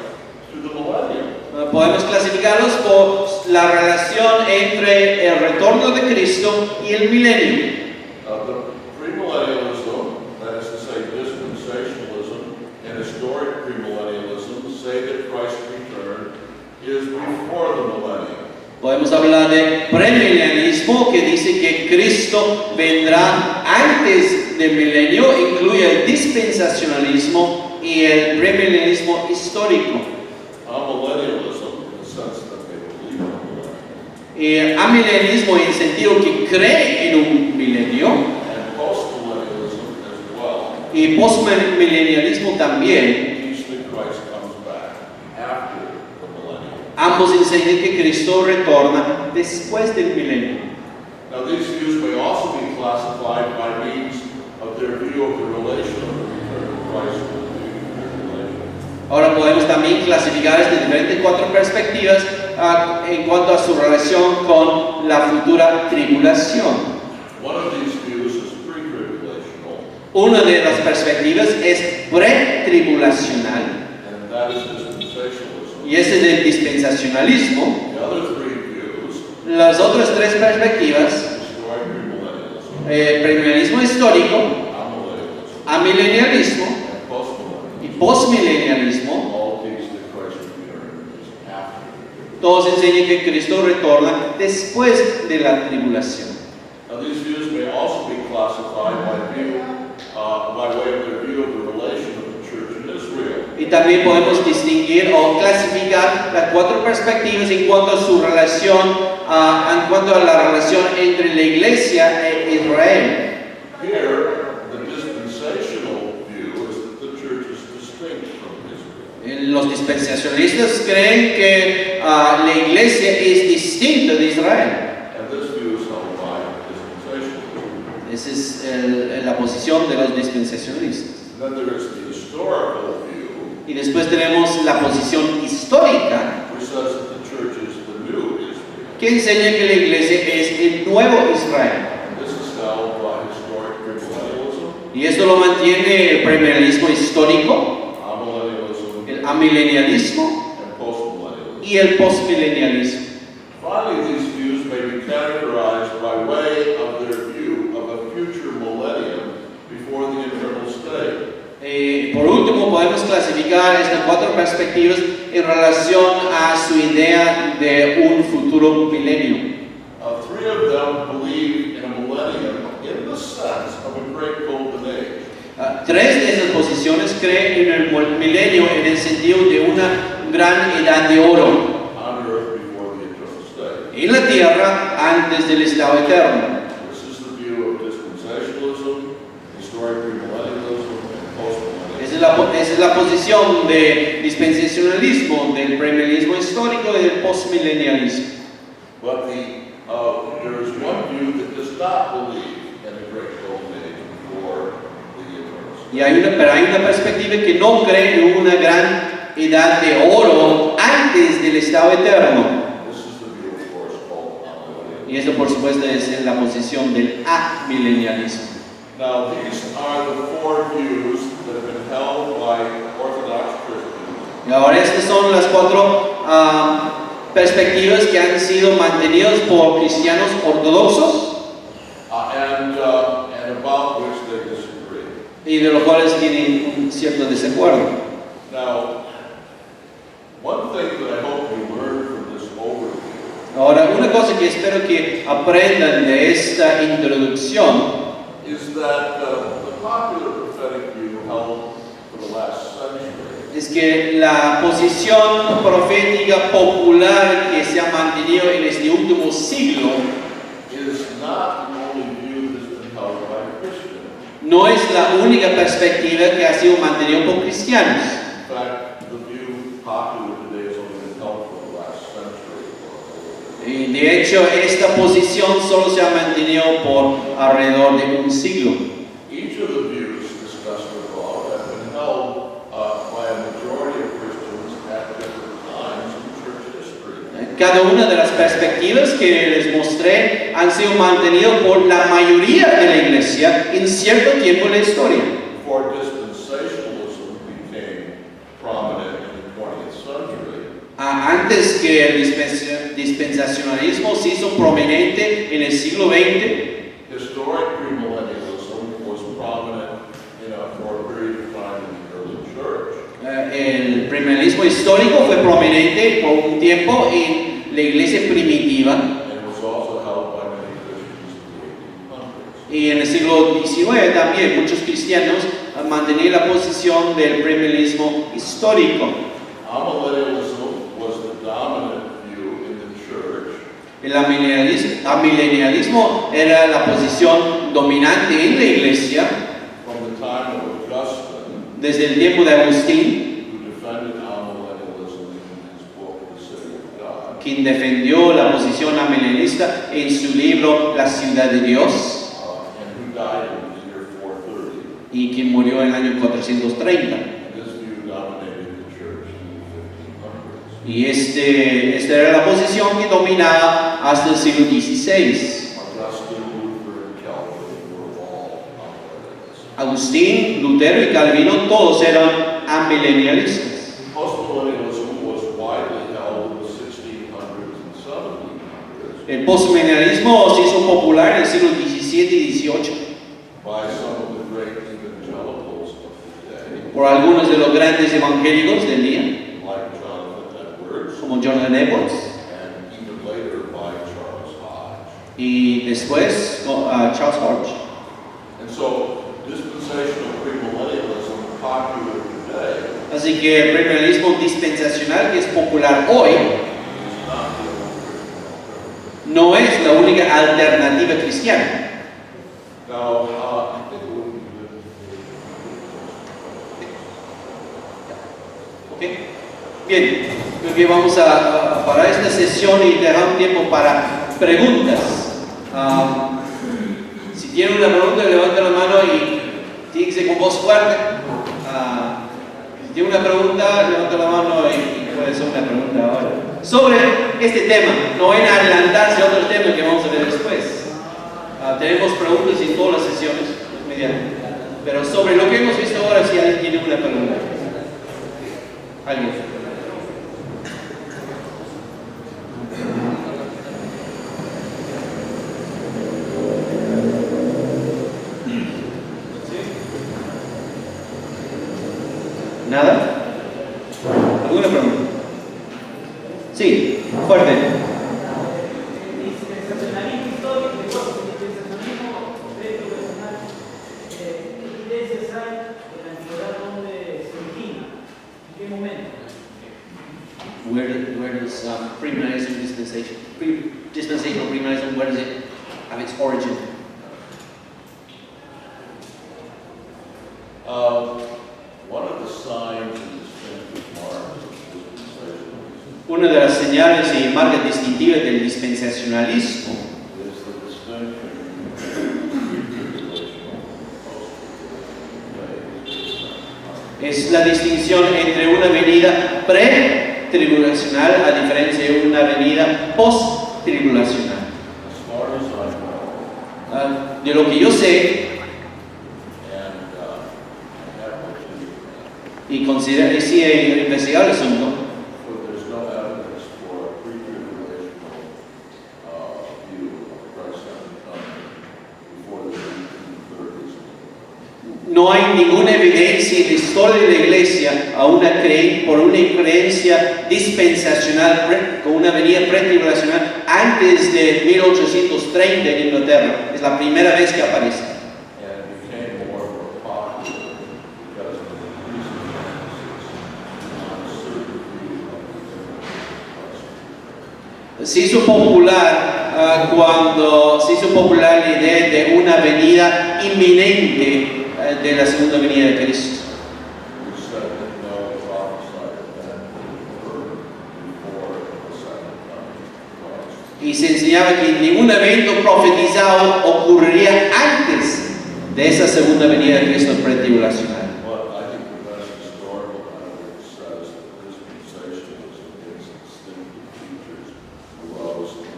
to the millennium. Podemos clasificarlos por la relación entre el retorno de Cristo y el milenio. The premillennialism, that is to say dispensationalism, and historic premillennialism say that Christ's return is before the millennium. Podemos hablar de premilenialismo, que dice que Cristo vendrá antes del milenio, incluye el dispensacionalismo y el premilenialismo histórico. Amillennialism, in the sense that they believe in the millennium. Y amilenialismo en el sentido que cree en un milenio, And postmillennialism as well y postmilenialismo también. teach that Christ comes back after the millennium. Ambos enseñan que Cristo retorna después del milenio. Now, these views may also be classified by means of their view of the relation of the return of Christ to the tribulation. Ahora podemos también clasificar desde diferentes cuatro perspectivas en cuanto a su relación con la futura tribulación. One of these views is pre-tribulational, Una de las perspectivas es pretribulacional and that is dispensationalism. y ese es el dispensacionalismo. The other three views, Las otras tres perspectivas, historic premillennialism, premilenialismo histórico, amillennialism, amilenialismo and postmillennialism, y postmilenialismo, all teach that Christ's return is after the tribulation. todos enseñan que Cristo retorna después de la tribulación. Now, these views may also be classified by way of their view of the relation of the church in Israel. Y también podemos distinguir o clasificar las cuatro perspectivas en cuanto a su relación, en cuanto a la relación entre la iglesia e Israel. Here, the dispensational view is that the church is distinct from Israel. Los dispensacionalistas creen que la iglesia es distinta de Israel. And this view is held by dispensationalism. Esa es la posición de los dispensacionalistas. Then there is the historical view, Y después tenemos la posición histórica, which says that the church is the new Israel. que enseña que la iglesia es el nuevo Israel. And this is held by historic premillennialism, Y esto lo mantiene el premilenialismo histórico, amillennialism, el amilenialismo and postmillennialism. y el postmilenialismo. Finally, these views may be categorized by way of their view of a future millennium before the eternal state. Por último, podemos clasificar estas 4 perspectivas en relación a su idea de un futuro milenio. 3 of them believe in a millennium in the sense of a great golden age. 3 de esas posiciones creen en el milenio en el sentido de una gran edad de oro On earth before the eternal state. en la tierra antes del estado eterno. This is the view of dispensationalism, historic premillennialism, and postmillennialism. Esa es la posición de dispensacionalismo, del premilenialismo histórico y del postmilenialismo. But there is one view that does not believe in a great golden age before the eternal state. Pero hay una perspectiva que no cree en una gran edad de oro antes del estado eterno. This is the view, of course, called amillennialism. Y eso, por supuesto, es la posición del amilenialismo. Now, these are the 4 views that have been held by Orthodox Christians. Y ahora estas son las 4 perspectivas que han sido mantenidas por cristianos ortodoxos And about which they disagree. y de los cuales tienen un cierto desacuerdo. Now, one thing that I hope you learn from this overview Ahora, una cosa que espero que aprendan de esta introducción is that the popular prophetic view held for the last century es que la posición profética popular que se ha mantenido en este último siglo is not the only view that has been held by Christians. no es la única perspectiva que ha sido mantenida por cristianos. In fact, the view popular today has only been held for the last century. Y de hecho, esta posición solo se ha mantenido por alrededor de un siglo. Each of the views discussed above have been held by a majority of Christians at different times in church history. Cada una de las perspectivas que les mostré han sido mantenidas por la mayoría de la iglesia en cierto tiempo en la historia. Before dispensationalism became prominent in the 20th century, Antes que el dispensacionalismo se hizo prominente en el siglo XX, historic premillennialism was prominent for a period of time in the early church. el premilenialismo histórico fue prominente por un tiempo en la iglesia primitiva And it was also held by many Christians in the 1800s. y en el siglo XIX también muchos cristianos mantenían la posición del premilenialismo histórico. Amillennialism was the dominant view in the church. El amilenialismo era la posición dominante en la iglesia From the time of Augustine, desde el tiempo de Agustín, who defended amillennialism in his book, The City of God, quien defendió la posición amilenialista en su libro La Ciudad de Dios and who died in the year 430. y quien murió en el año 430. And this view dominated the church in the 1500s. Y esta era la posición que dominaba hasta el siglo XVI. Augustine, Luther, and Calvin were all amillennialists. Agustín, Lutero y Calvino todos eran amilenialistas. Postmillennialism was widely held in the 1600s and 1700s El postmilenialismo se hizo popular en el siglo XVII y XVIII by some of the great evangelicals of the day, por algunos de los grandes evangélicos del día, like Jonathan Edwards, como Jonathan Edwards, and even later by Charles Hodge. y después Charles Hodge. And so, dispensational premillennialism, popular today, Así que el premilenialismo dispensacional que es popular hoy is not the only Christian alternative. no es la única alternativa cristiana. Now, I think it would be good. ¿Ok? Bien, creo que vamos a parar esta sesión y dejar un tiempo para preguntas. Si tiene una pregunta, levanta la mano y dígase con voz fuerte. Si tiene una pregunta, levanta la mano y puede ser una pregunta ahora. Sobre este tema, no vayan a adelantarse a otro tema que vamos a ver después. Tenemos preguntas en todas las sesiones, pero sobre lo que hemos visto ahora, si alguien tiene una pregunta. ¿Alguien? ¿Nada? ¿Alguna pregunta? Sí, fuerte. Where does premillennialism, dispensational premillennialism, where does it have its origin? One of the signs and distinctive marks of dispensationalism Una de las señales y marcas distintivas del dispensacionalismo is the distinction between es la distinción entre una venida pre-tribulacional a diferencia de una venida post-tribulacional. as far as I know, De lo que yo sé and I have looked into y considero y sí he investigado el asunto, but there's no evidence for a pre-tribulational view of Christ's second coming before the 1930s. no hay ninguna evidencia en la historia de la iglesia por una creencia dispensacional con una venida pre-tribulacional antes de 1830 en Inglaterra. Es la primera vez que aparece. And it became more and more popular because of the increasing emphasis on a certain view of Christ. Se hizo popular la idea de una venida inminente de la segunda venida de Cristo. We said that no prophesied event occurred before the second coming of Christ. Y se enseñaba que ningún evento profetizado ocurriría antes de esa segunda venida de Cristo pretribulacional. But I think the best historical evidence says that dispensationalism and its distinctive features arose in the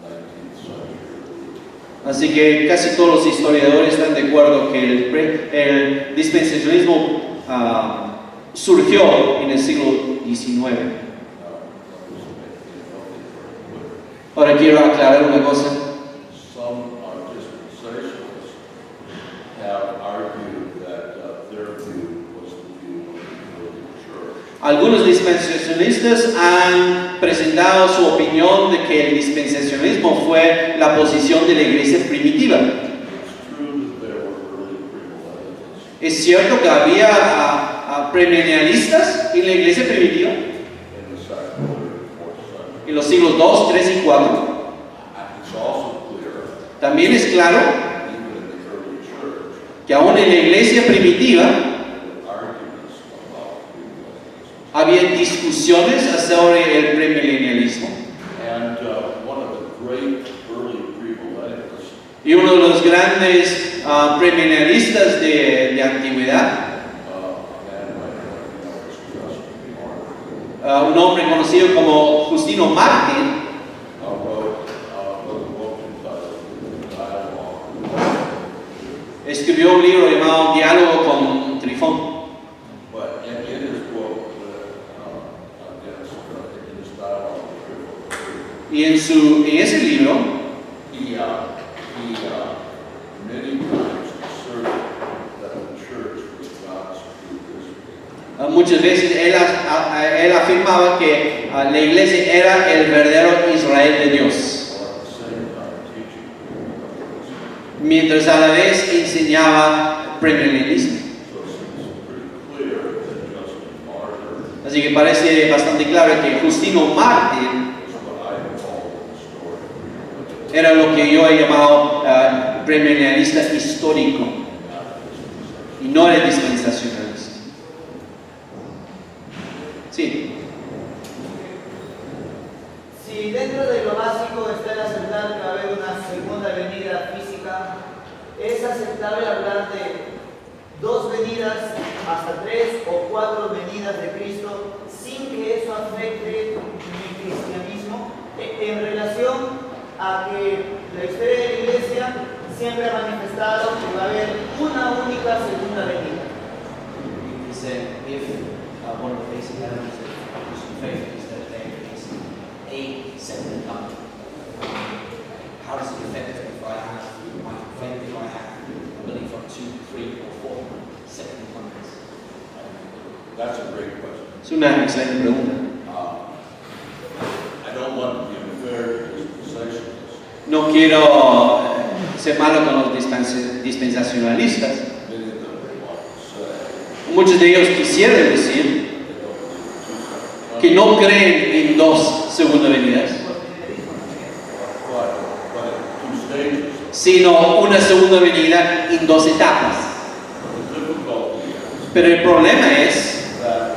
19th century. Así que casi todos los historiadores están de acuerdo que el dispensacionalismo surgió en el siglo XIX. Ahora quiero aclarar una cosa. Some dispensationalists have argued that their view was the view of the early church. Algunos dispensacionalistas han presentado su opinión de que el dispensacionalismo fue la posición de la iglesia primitiva. It's true that there were early premillennialists Es cierto que había premilenialistas en la iglesia primitiva in the second, third, and fourth century. en los siglos 2, 3 y 4. It's also clear, También es claro even in the early church, que aún en la iglesia primitiva that arguments about premillennialism. había discusiones sobre el premilenialismo. And one of the great early premillennialists Y uno de los grandes premilenialistas de antigüedad, un hombre conocido como Justino Mártir, escribió un libro llamado Diálogo con Trifón. Y en ese libro, many times asserted that the church was God's true Israel. muchas veces él afirmaba que la iglesia era el verdadero Israel de Dios, While at the same time teaching premillennialism. mientras a la vez enseñaba premilenialismo. So it seems pretty clear that Justin Martyr Así que parece bastante claro que Justino Mártir is what I call the story of premillennialism. era lo que yo he llamado premilenialista histórico y no era dispensacionalista. Sí. dentro de lo básico está el aceptar que va a haber una segunda venida física, es aceptable hablar de 2 venidas hasta 3 o 4 venidas de Cristo sin que eso afecte mi cristianismo en relación a que la historia de la iglesia siempre ha manifestado que va a haber una única segunda venida. He said if one of the basic elements of Christian faith is that there is a second coming, how does it affect if I have my faith, if I have a belief of 2, 3 or 4 second comings? That's a great question. Es una excelente pregunta. I don't want to be unfair to this dispensationalist. No quiero ser malo con los dispensacionalistas. Many of them want to say Muchos de ellos quisieran decir they don't believe que no creen en 2 segundas venidas, but in 2 stages. sino una segunda venida en 2 etapas. The difficulty is Pero el problema es that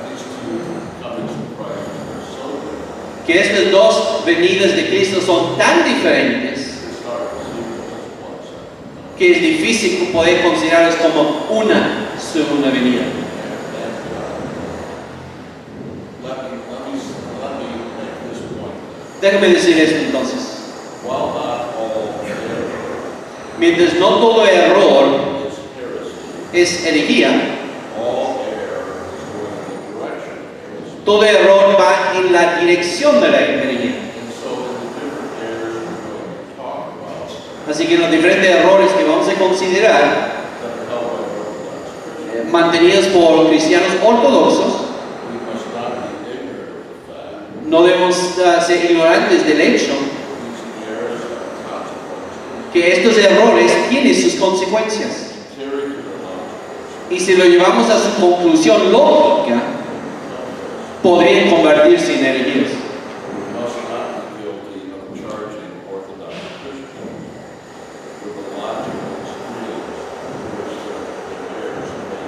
these 2 comings of Christ are so different. que estas 2 venidas de Cristo son tan diferentes It's hard to see them as one second. que es difícil poder considerarlas como una segunda venida. Let me make this point. Déjame decir esto entonces. While not all error Mientras no todo error is heresy, es herejía, all error is going in the direction of heresy. todo error va en la dirección de la herejía. And so in the different errors we're going to talk about Así que los diferentes errores que vamos a considerar, that are held by Orthodox Christians, mantenidos por cristianos ortodoxos, we must not be ignorant of the fact no debemos ser ignorantes del hecho these errors have consequences que estos errores tienen sus consecuencias. interior to the logic. Y si lo llevamos a su conclusión lógica, podrían convertirse en herejías. We must not be guilty of charging Orthodox Christians with the logical extremes which their errors may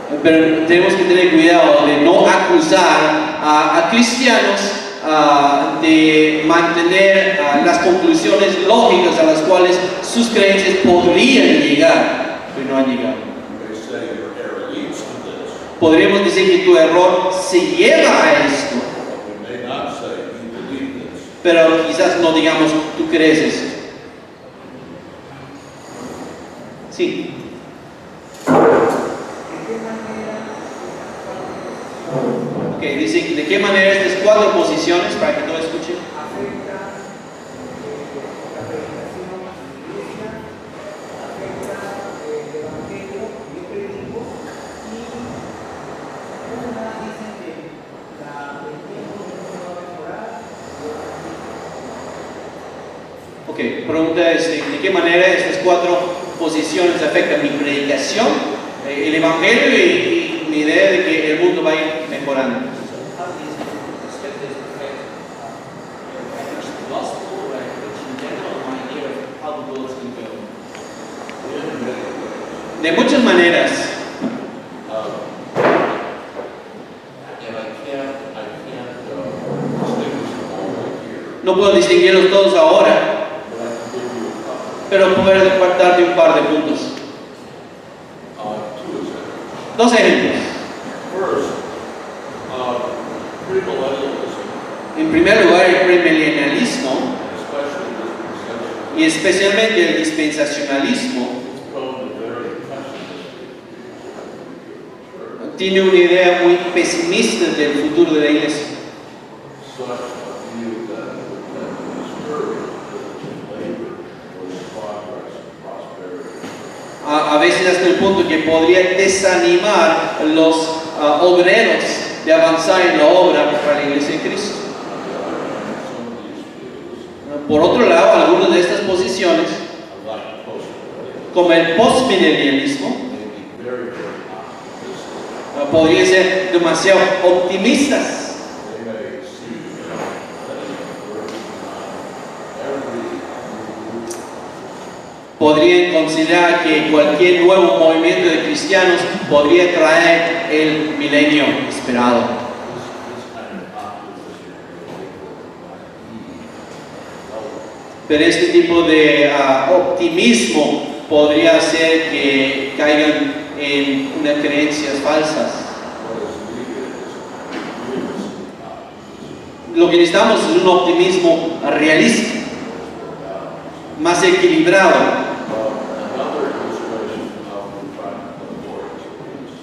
lead. Pero tenemos que tener cuidado de no acusar a cristianos de mantener las conclusiones lógicas a las cuales sus creencias podrían llegar, pero no han llegado. You may say your error leads to this, Podríamos decir que tu error se lleva a esto, but we may not say you believe this. pero quizás no digamos tú crees esto. Sí. Ok, dice, ¿de qué manera estas 4 posiciones, para que todos escuchen? Afecta la predicación a la iglesia, afecta el evangelio que yo predico y una dicen que el tiempo no va a mejorar. Ok, pregunta es, ¿de qué manera estas 4 posiciones afectan mi predicación, el evangelio y mi idea de que el mundo va a ir mejorando? How do these perspectives affect I preach the gospel, or I preach in general, my idea of how the world is going to go? In many ways, De muchas maneras, and I can't distinguish them all right here, no puedo distinguirlos todos ahora, but I can give you a couple. pero puedo darte un par de puntos. 2 examples. 2 ejemplos. First, premillennialism, En primer lugar, el premilenialismo especially dispensationalism, y especialmente el dispensacionalismo is prone to very pessimistic church. tiene una idea muy pesimista del futuro de la iglesia. Such a view that discourage labor towards progress and prosperity. A veces hasta el punto que podría desanimar los obreros de avanzar en la obra para la iglesia de Cristo. Some of these views, Por otro lado, algunas de estas posiciones, like postmillennialism, como el postmilenialismo, may be very, very optimistic. podrían ser demasiado optimistas. They may see that in working on every new Podrían considerar que cualquier nuevo movimiento de cristianos podría traer el milenio esperado. this kind of optimism Pero este tipo de optimismo podría hacer que caigan en unas creencias falsas. Lo que necesitamos es un optimismo realista, más equilibrado.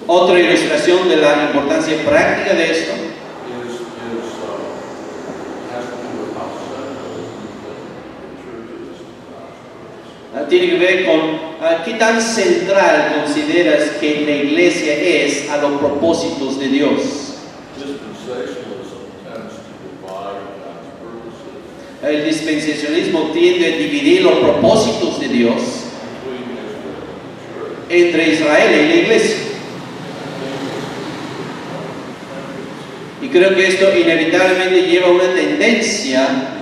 Otra ilustración de la importancia práctica de esto tiene que ver con qué tan central consideras que la iglesia es a los propósitos de Dios. El dispensacionalismo tiende a dividir los propósitos de Dios entre Israel y la iglesia. Y creo que esto inevitablemente lleva a una tendencia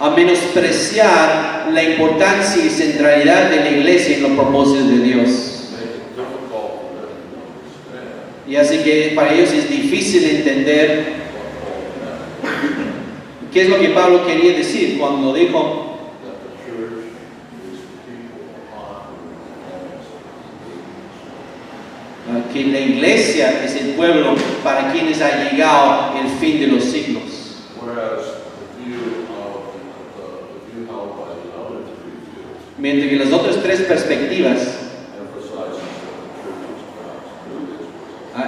a menospreciar la importancia y centralidad de la iglesia en los propósitos de Dios. Y así que para ellos es difícil entender qué es lo que Pablo quería decir cuando dijo que la iglesia es el pueblo para quienes ha llegado el fin de los siglos. Mientras que las otras tres perspectivas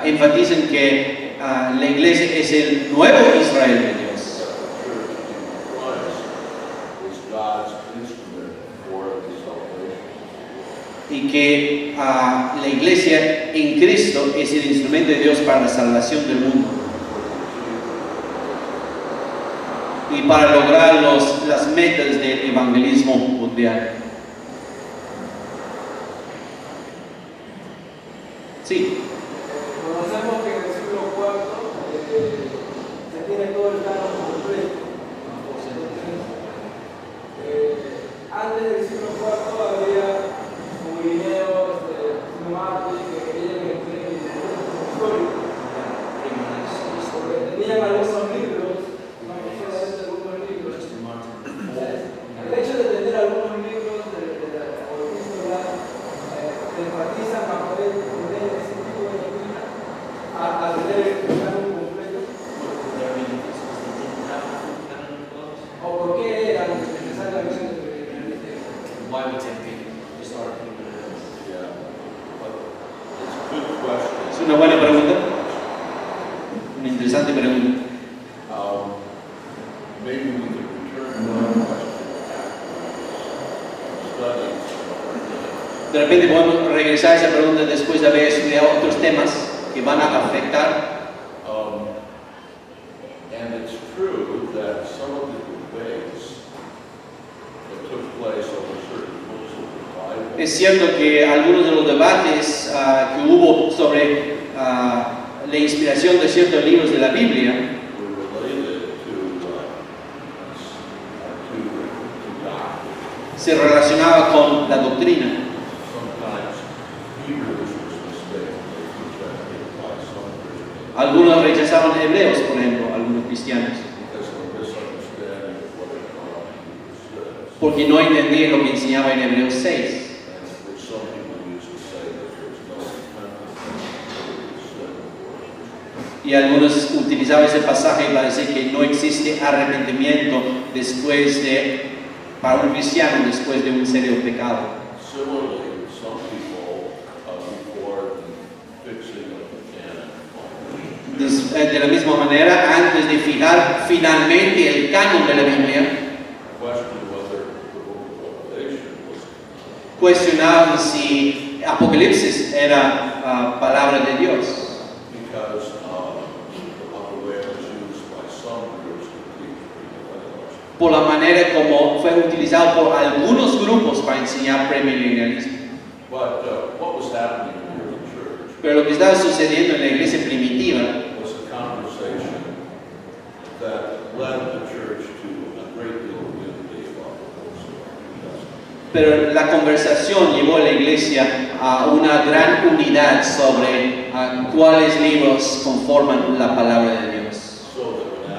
enfatizan que la iglesia es el nuevo Israel de Dios. Y que la iglesia en Cristo es el instrumento de Dios para la salvación del mundo. Y para lograr las metas del evangelismo mundial. Sí. Conocemos que en el siglo IV se tiene todo el canon completo. Antes del siglo IV había como Irineo, Martín, que querían entender el histórico. Porque tenían algunos libros, no solamente algunos libros. El hecho de tener algunos libros de la epístola enfatizan a poder tener ese tipo de doctrina a tener el canon completo. ¿O por qué eran necesariamente? Why would 10 people historically? Es una buena pregunta, una interesante pregunta. Maybe we could return to that question after studying. De repente podemos regresar a esa pregunta después de haber estudiado otros temas que van a afectar. And it's true that some of the debates that took place over certain books of the Bible Es cierto que algunos de los debates que hubo sobre la inspiración de ciertos libros de la Biblia were related to doctrine. se relacionaba con la doctrina. Sometimes Hebrews was mistakenly rejected by some Christians Algunos rechazaban hebreos, por ejemplo, algunos cristianos, because of a misunderstanding of what it says. porque no entendían lo que enseñaba en Hebreos 6. And which some people used to say that there's no repentance. Y algunos utilizaban ese pasaje para decir que no existe arrepentimiento para un cristiano después de un serio pecado. Similarly, some people, before the fixing of the canon, De la misma manera, antes de fijar finalmente el canon de la Biblia, questioned whether the book of Revelation was cuestionaban si Apocalipsis era palabra de Dios, because of the way it was used by some groups to teach premillennialism. por la manera como fue utilizado por algunos grupos para enseñar premilenialismo. But what was happening in the early church Pero lo que estaba sucediendo en la iglesia primitiva was a conversation that led the church to a great deal of unity about the books of the New Testament. Pero la conversación llevó a la iglesia a una gran unidad sobre cuáles libros conforman la palabra de Dios. So that when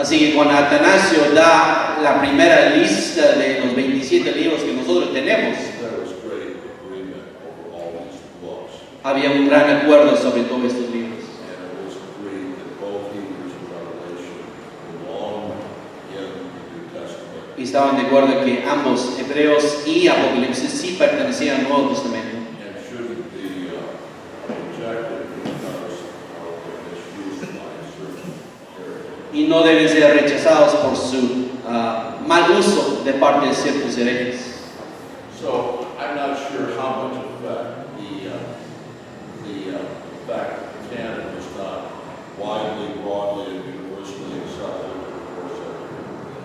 Así que cuando Atanasio da la primera lista de los 27 libros que nosotros tenemos, there was great agreement over all these books. había un gran acuerdo sobre todos estos libros. And it was agreed that both Hebrews and Revelation belong in the New Testament. Y estaban de acuerdo que ambos, Hebreos y Apocalipsis, sí pertenecían al Nuevo Testamento. And shouldn't be rejected because of their misuse by certain areas. Y no deben ser rechazados por su mal uso de parte de ciertos herejes. So I'm not sure how much effect the fact that the canon was not widely, broadly, and universally accepted, of course,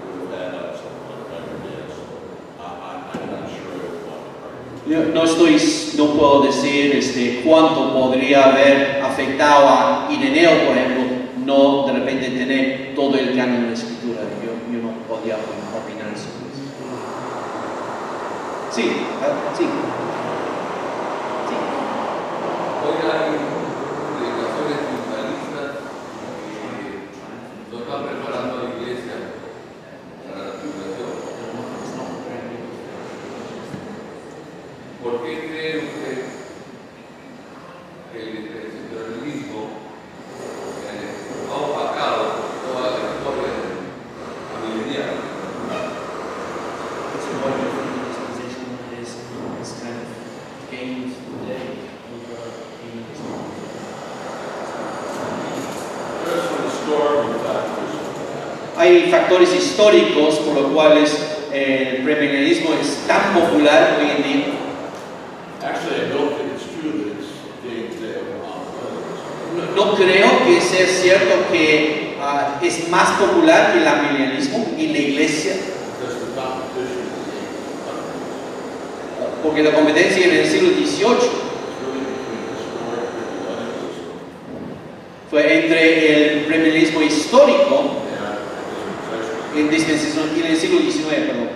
would have had on something like that or did. So I'm not sure I would want to argue. No puedo decir cuánto podría haber afectado a Ireneo, por ejemplo, no de repente tener todo el canon de la escritura. Yo no podía opinar sobre eso. Sí, sí. Hoy hay predicaciones tribunalistas que no están preparando a la iglesia para la tribulación. ¿Por qué cree usted que el dispensacionalismo ha opacado toda la historia milenial? Hay factores históricos por los cuales el premilenialismo es tan popular hoy en día. Actually, I don't think it's true that it's being today on No creo que sea cierto que es más popular que el amilenialismo en la iglesia, because the competition is in porque la competencia en el siglo XVIII It's really between historic premillennialism fue entre el premilenialismo histórico and en el siglo XIX, perdón.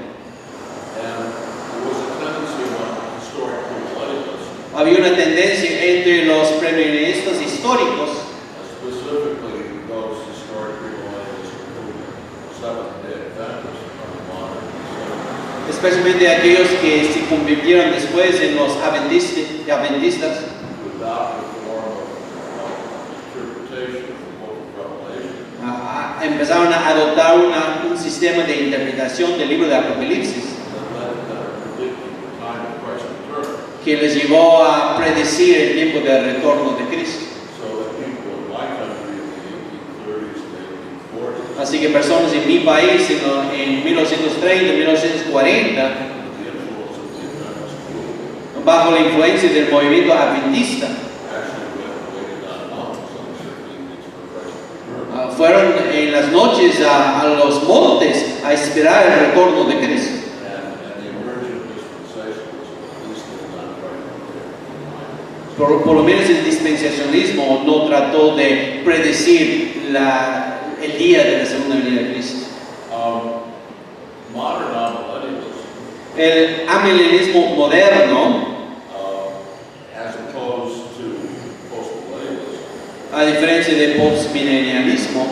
And there was a tendency among historic premillennialists, Había una tendencia entre los premilenialistas históricos, specifically those historic premillennialists including Seventh-day Adventists of the modern day. especialmente aquellos que se convirtieron después en los adventistas, To adopt a form of interpretation of the book of Revelation empezaron a adoptar un sistema de interpretación del libro de Apocalipsis that led to them predicting the time of Christ's return, que les llevó a predecir el tiempo del retorno de Cristo. so that people in my country in the 1830s and 1840s, Así que personas en mi país en 1930, 1940, under the influence of the Adventist movement, bajo la influencia del movimiento adventista, actually waited on mountains on certain evenings for Christ's return. fueron en las noches a los montes a esperar el retorno de Cristo. And the emergent dispensationalism, at least did not try to predict. Por lo menos el dispensacionalismo no trató de predecir el día de la segunda venida de Cristo. Modern amillennialism, El amillennialismo moderno, as opposed to postmillennialism, a diferencia del postmillennialismo,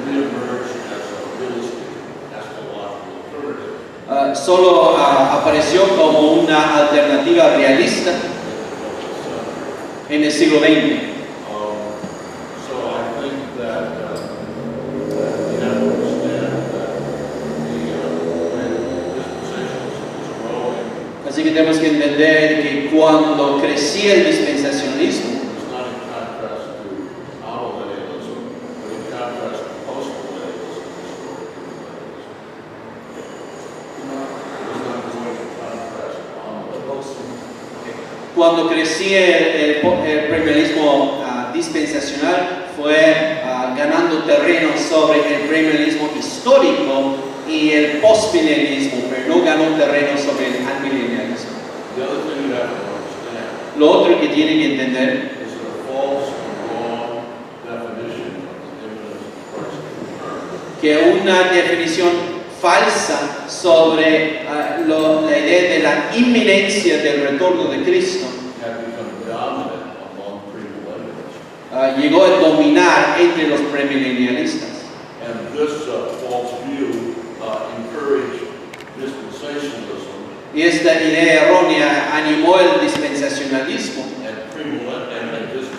reemerged as a realistic eschatological alternative solo apareció como una alternativa realista en el siglo XX. So I think that you have to understand that the way that dispensationalism is growing Así que tenemos que entender que cuando crecía el dispensacionalismo, is not in contrast to amillennialism, but in contrast to postmillennialism and historic premillennialism. It was not going in contrast to amillennialism. cuando crecía el premilenialismo dispensacional, fue ganando terreno sobre el premilenialismo histórico y el postmilenialismo, pero no ganó terreno sobre el amillennialismo. The other thing you have to understand Lo otro que tienen que entender is that a false and wrong definition of the imminence of Christ's return que una definición falsa sobre la idea de la inminencia del retorno de Cristo had become dominant among premillennialists. llegó a dominar entre los premilenialistas. And And this false view encouraged dispensationalism Y esta idea errónea animó el dispensacionalismo and a pre-tribulation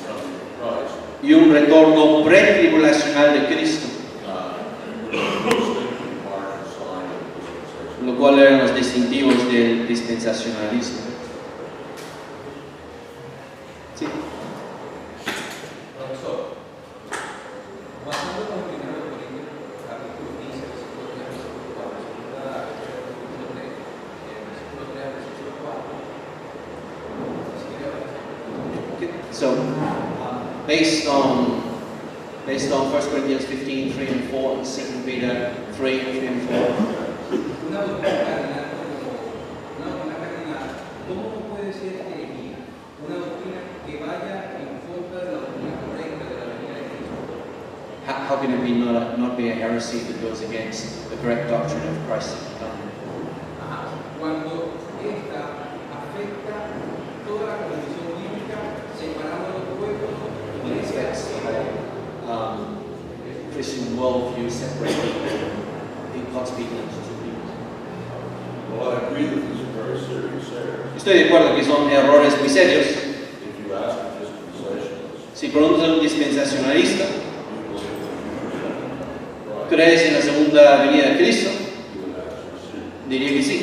coming of Christ. y un retorno pretribulacional de Cristo, Distinct mark and sign of dispensation. lo cual eran los distintivos del dispensacionalismo. Sí. Profesor, basando con el 1 Corintios, capítulo 15, versículo 3, versículo 4, versículo 3, versículo 3 al versículo 4. So, based on 1 Corinthians 15, 3 and 4, and 2 Peter 3, 3 and 4. Una doctrina cardinal, ¿cómo puede ser herejía? Una doctrina que vaya en contra de la doctrina correcta de la venida de Cristo. How can it be not be a heresy that goes against the correct doctrine of Christ's coming? Cuando esta afecta toda la condición bíblica, separando los pueblos, When it affects the whole Christian worldview, separating God's people into two people. Well, I agree that these are very serious errors. Estoy de acuerdo que son errores muy serios. If you ask a dispensationalist, Si preguntas a un dispensacionalista, you believe that ¿crees en la segunda venida de Cristo? you would actually see. Diría que sí.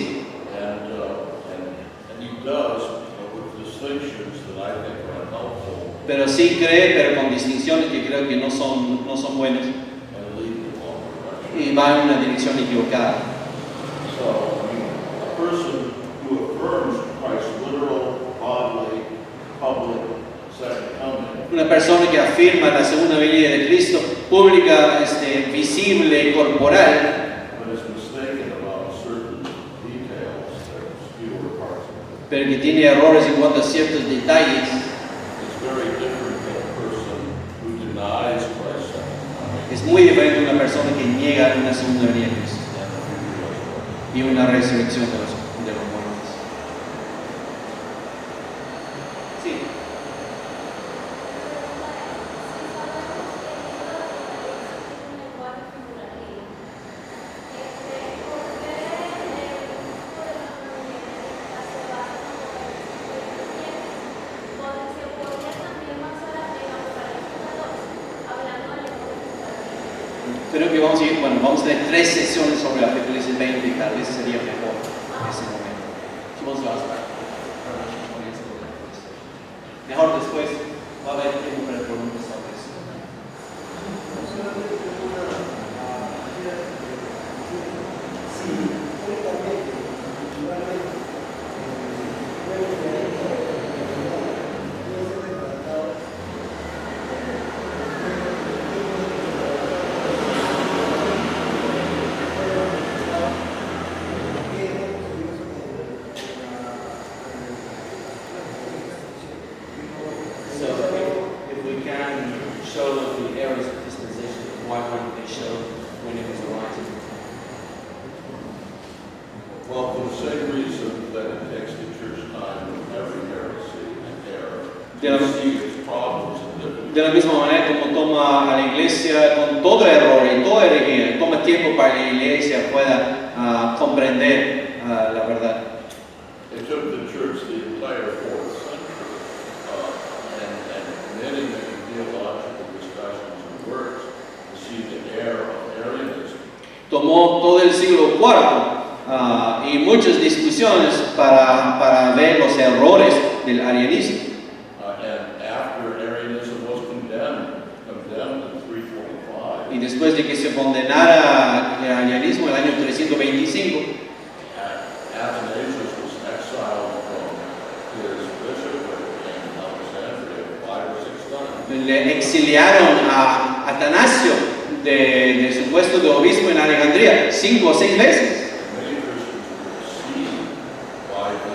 And he does, but with distinctions that I think are unhelpful Pero sí cree, pero con distinciones que creo que no son buenas and lead in the wrong direction. y va en una dirección equivocada. So, I mean, a person who affirms Christ's literal, bodily, public, second coming, Una persona que afirma la segunda venida de Cristo, pública, visible, corporal, but is mistaken about certain details, there's fewer parts of it. pero que tiene errores en cuanto a ciertos detalles, It's very different than a person who denies Christ's second coming es muy diferente a una persona que niega una segunda venida de Cristo and a future resurrection. y una resurrección de los muertos. Sí. Creo que vamos a tener 3 sesiones sobre Apocalipsis 20 y tal vez sería mejor en ese momento. Vamos a estar. Mejor después va a haber tiempo para preguntas sobre eso. So if we can show the areas of dispensation, why wouldn't they show when it was arising? Well, for the same reason that it takes the church time with every heresy and error Yeah. to see its problems and difficulties. De la misma manera como toma a la iglesia con todo error y toda herejía, toma tiempo para que la iglesia pueda comprender la verdad. It took the church the entire 4th century and many theological discussions and works to see the error of Arianism. Tomó todo el siglo IV y muchas discusiones para ver los errores del arianismo. And after Arianism was condemned in 345, Y después de que se condenara el arianismo en el año 325, Athanasius was exiled from his bishopric in Alexandria 5 or 6 times. le exiliaron a Atanasio de su puesto de obispo en Alejandría 5 o 6 veces. Many Christians were deceived by the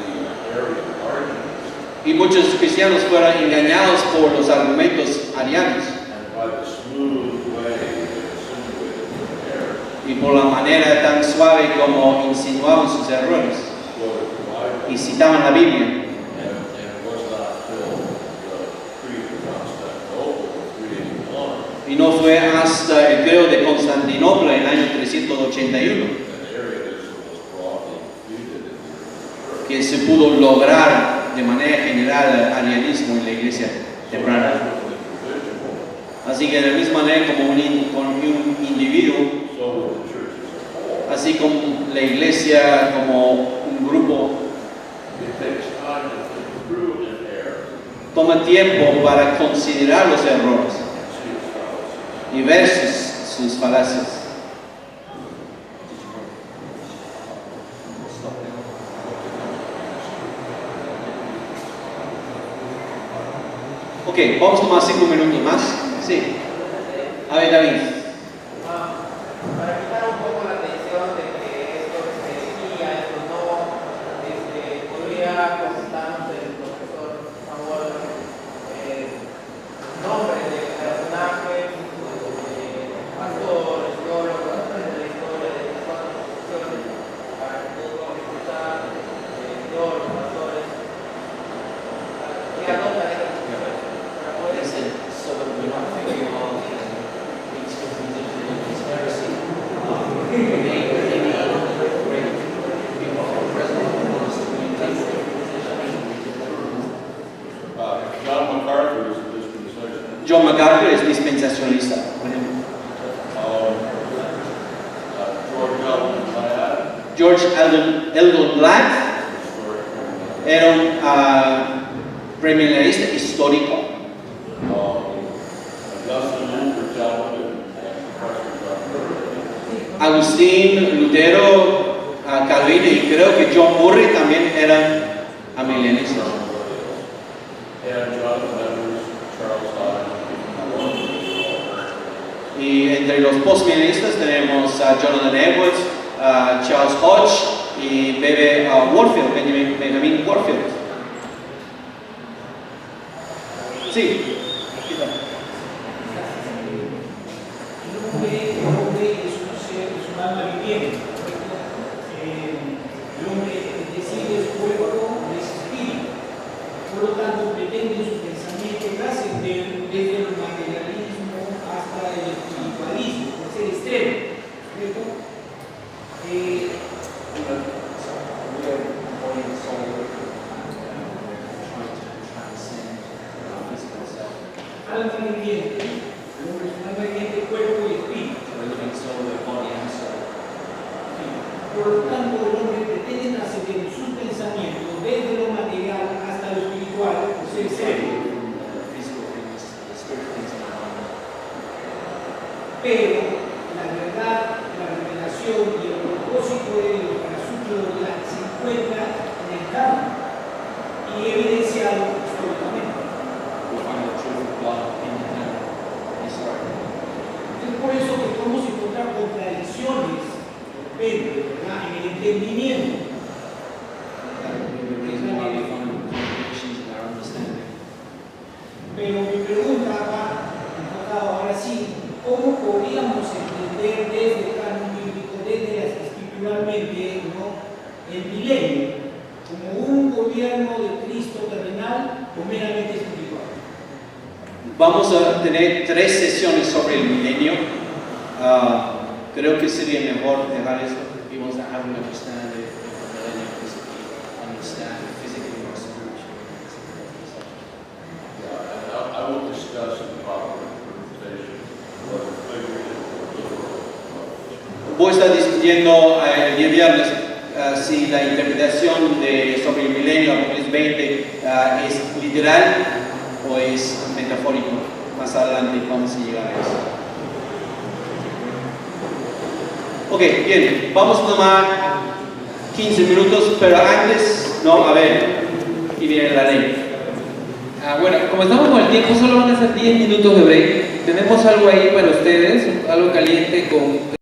Arian arguments Y muchos cristianos fueron engañados por los argumentos arianos and by the smooth way they insinuated their error. y por la manera tan suave como insinuaban sus errores Quoted the Bible, y citaban la Biblia. and it was not till the Creed of Constantinople in 381 Y no fue hasta el credo de Constantinopla en el año 381 que se pudo lograr de manera general el arianismo en la iglesia temprana. Así que de la misma manera como un individuo, así como la iglesia como un grupo, toma tiempo para considerar los errores y ver sus falacias. Ok, vamos a tomar 5 minutos más. Sí. A ver, David. Para quitar un poco la atención de que esto es herejía, esto no, podría comentarnos el profesor, por favor, nombre de personajes, pastores, teólogos, de la historia de las 4 posiciones, para que podamos escuchar teólogos, pastores, que anotan estas posiciones, para poder ser. So that we're not figuring out each position in conspiracy. They may bring people from president who wants to maintain their position. John MacArthur is a dispensationalist. John MacArthur es dispensacionalista, por ejemplo. George Eldon Black era un premillenarista histórico. Agustín, Lutero, Calvino y creo que John Murray también eran amilenistas. Y entre los postmilenistas tenemos a Jonathan Edwards, Charles Hodge y Benjamin Warfield. Sí. El hombre es un alma viviente. El hombre decide es cuerpo, es espíritu. Por lo tanto, pretende su pensamiento trascender desde el materialismo hasta el espiritualismo, es el extremo. ¿Cierto? Alma viviente. El hombre es un alma viviente, cuerpo y espíritu. Por lo tanto, el hombre pretende trascender en sus pensamientos desde lo material hasta lo espiritual, o sea, serio. Pero la verdad, la revelación y el propósito de Dios para su gloria se encuentra en el campo y evidenciado históricamente. Es por eso que podemos encontrar contradicciones en el entendimiento. Pero mi pregunta va enfocada ahora sí, ¿cómo podríamos entender desde el canon bíblico, escrituralmente, el milenio como un gobierno de Cristo terrenal o meramente espiritual? Vamos a tener 3 sesiones sobre el milenio. Creo que sería mejor dejar esto. He wants to have an understanding of the millennium, understand physically or spiritually. I will discuss in the proper interpretation what the figure is. Voy a estar discutiendo el día viernes si la interpretación sobre el milenio, Apocalipsis 20, es literal o es metafórico. Más adelante vamos a llegar a eso. Ok, bien, vamos a tomar 15 minutos, pero antes, aquí viene la ley. Bueno, como estamos con el tiempo, solo van a ser 10 minutos de break. Tenemos algo ahí para ustedes, algo caliente con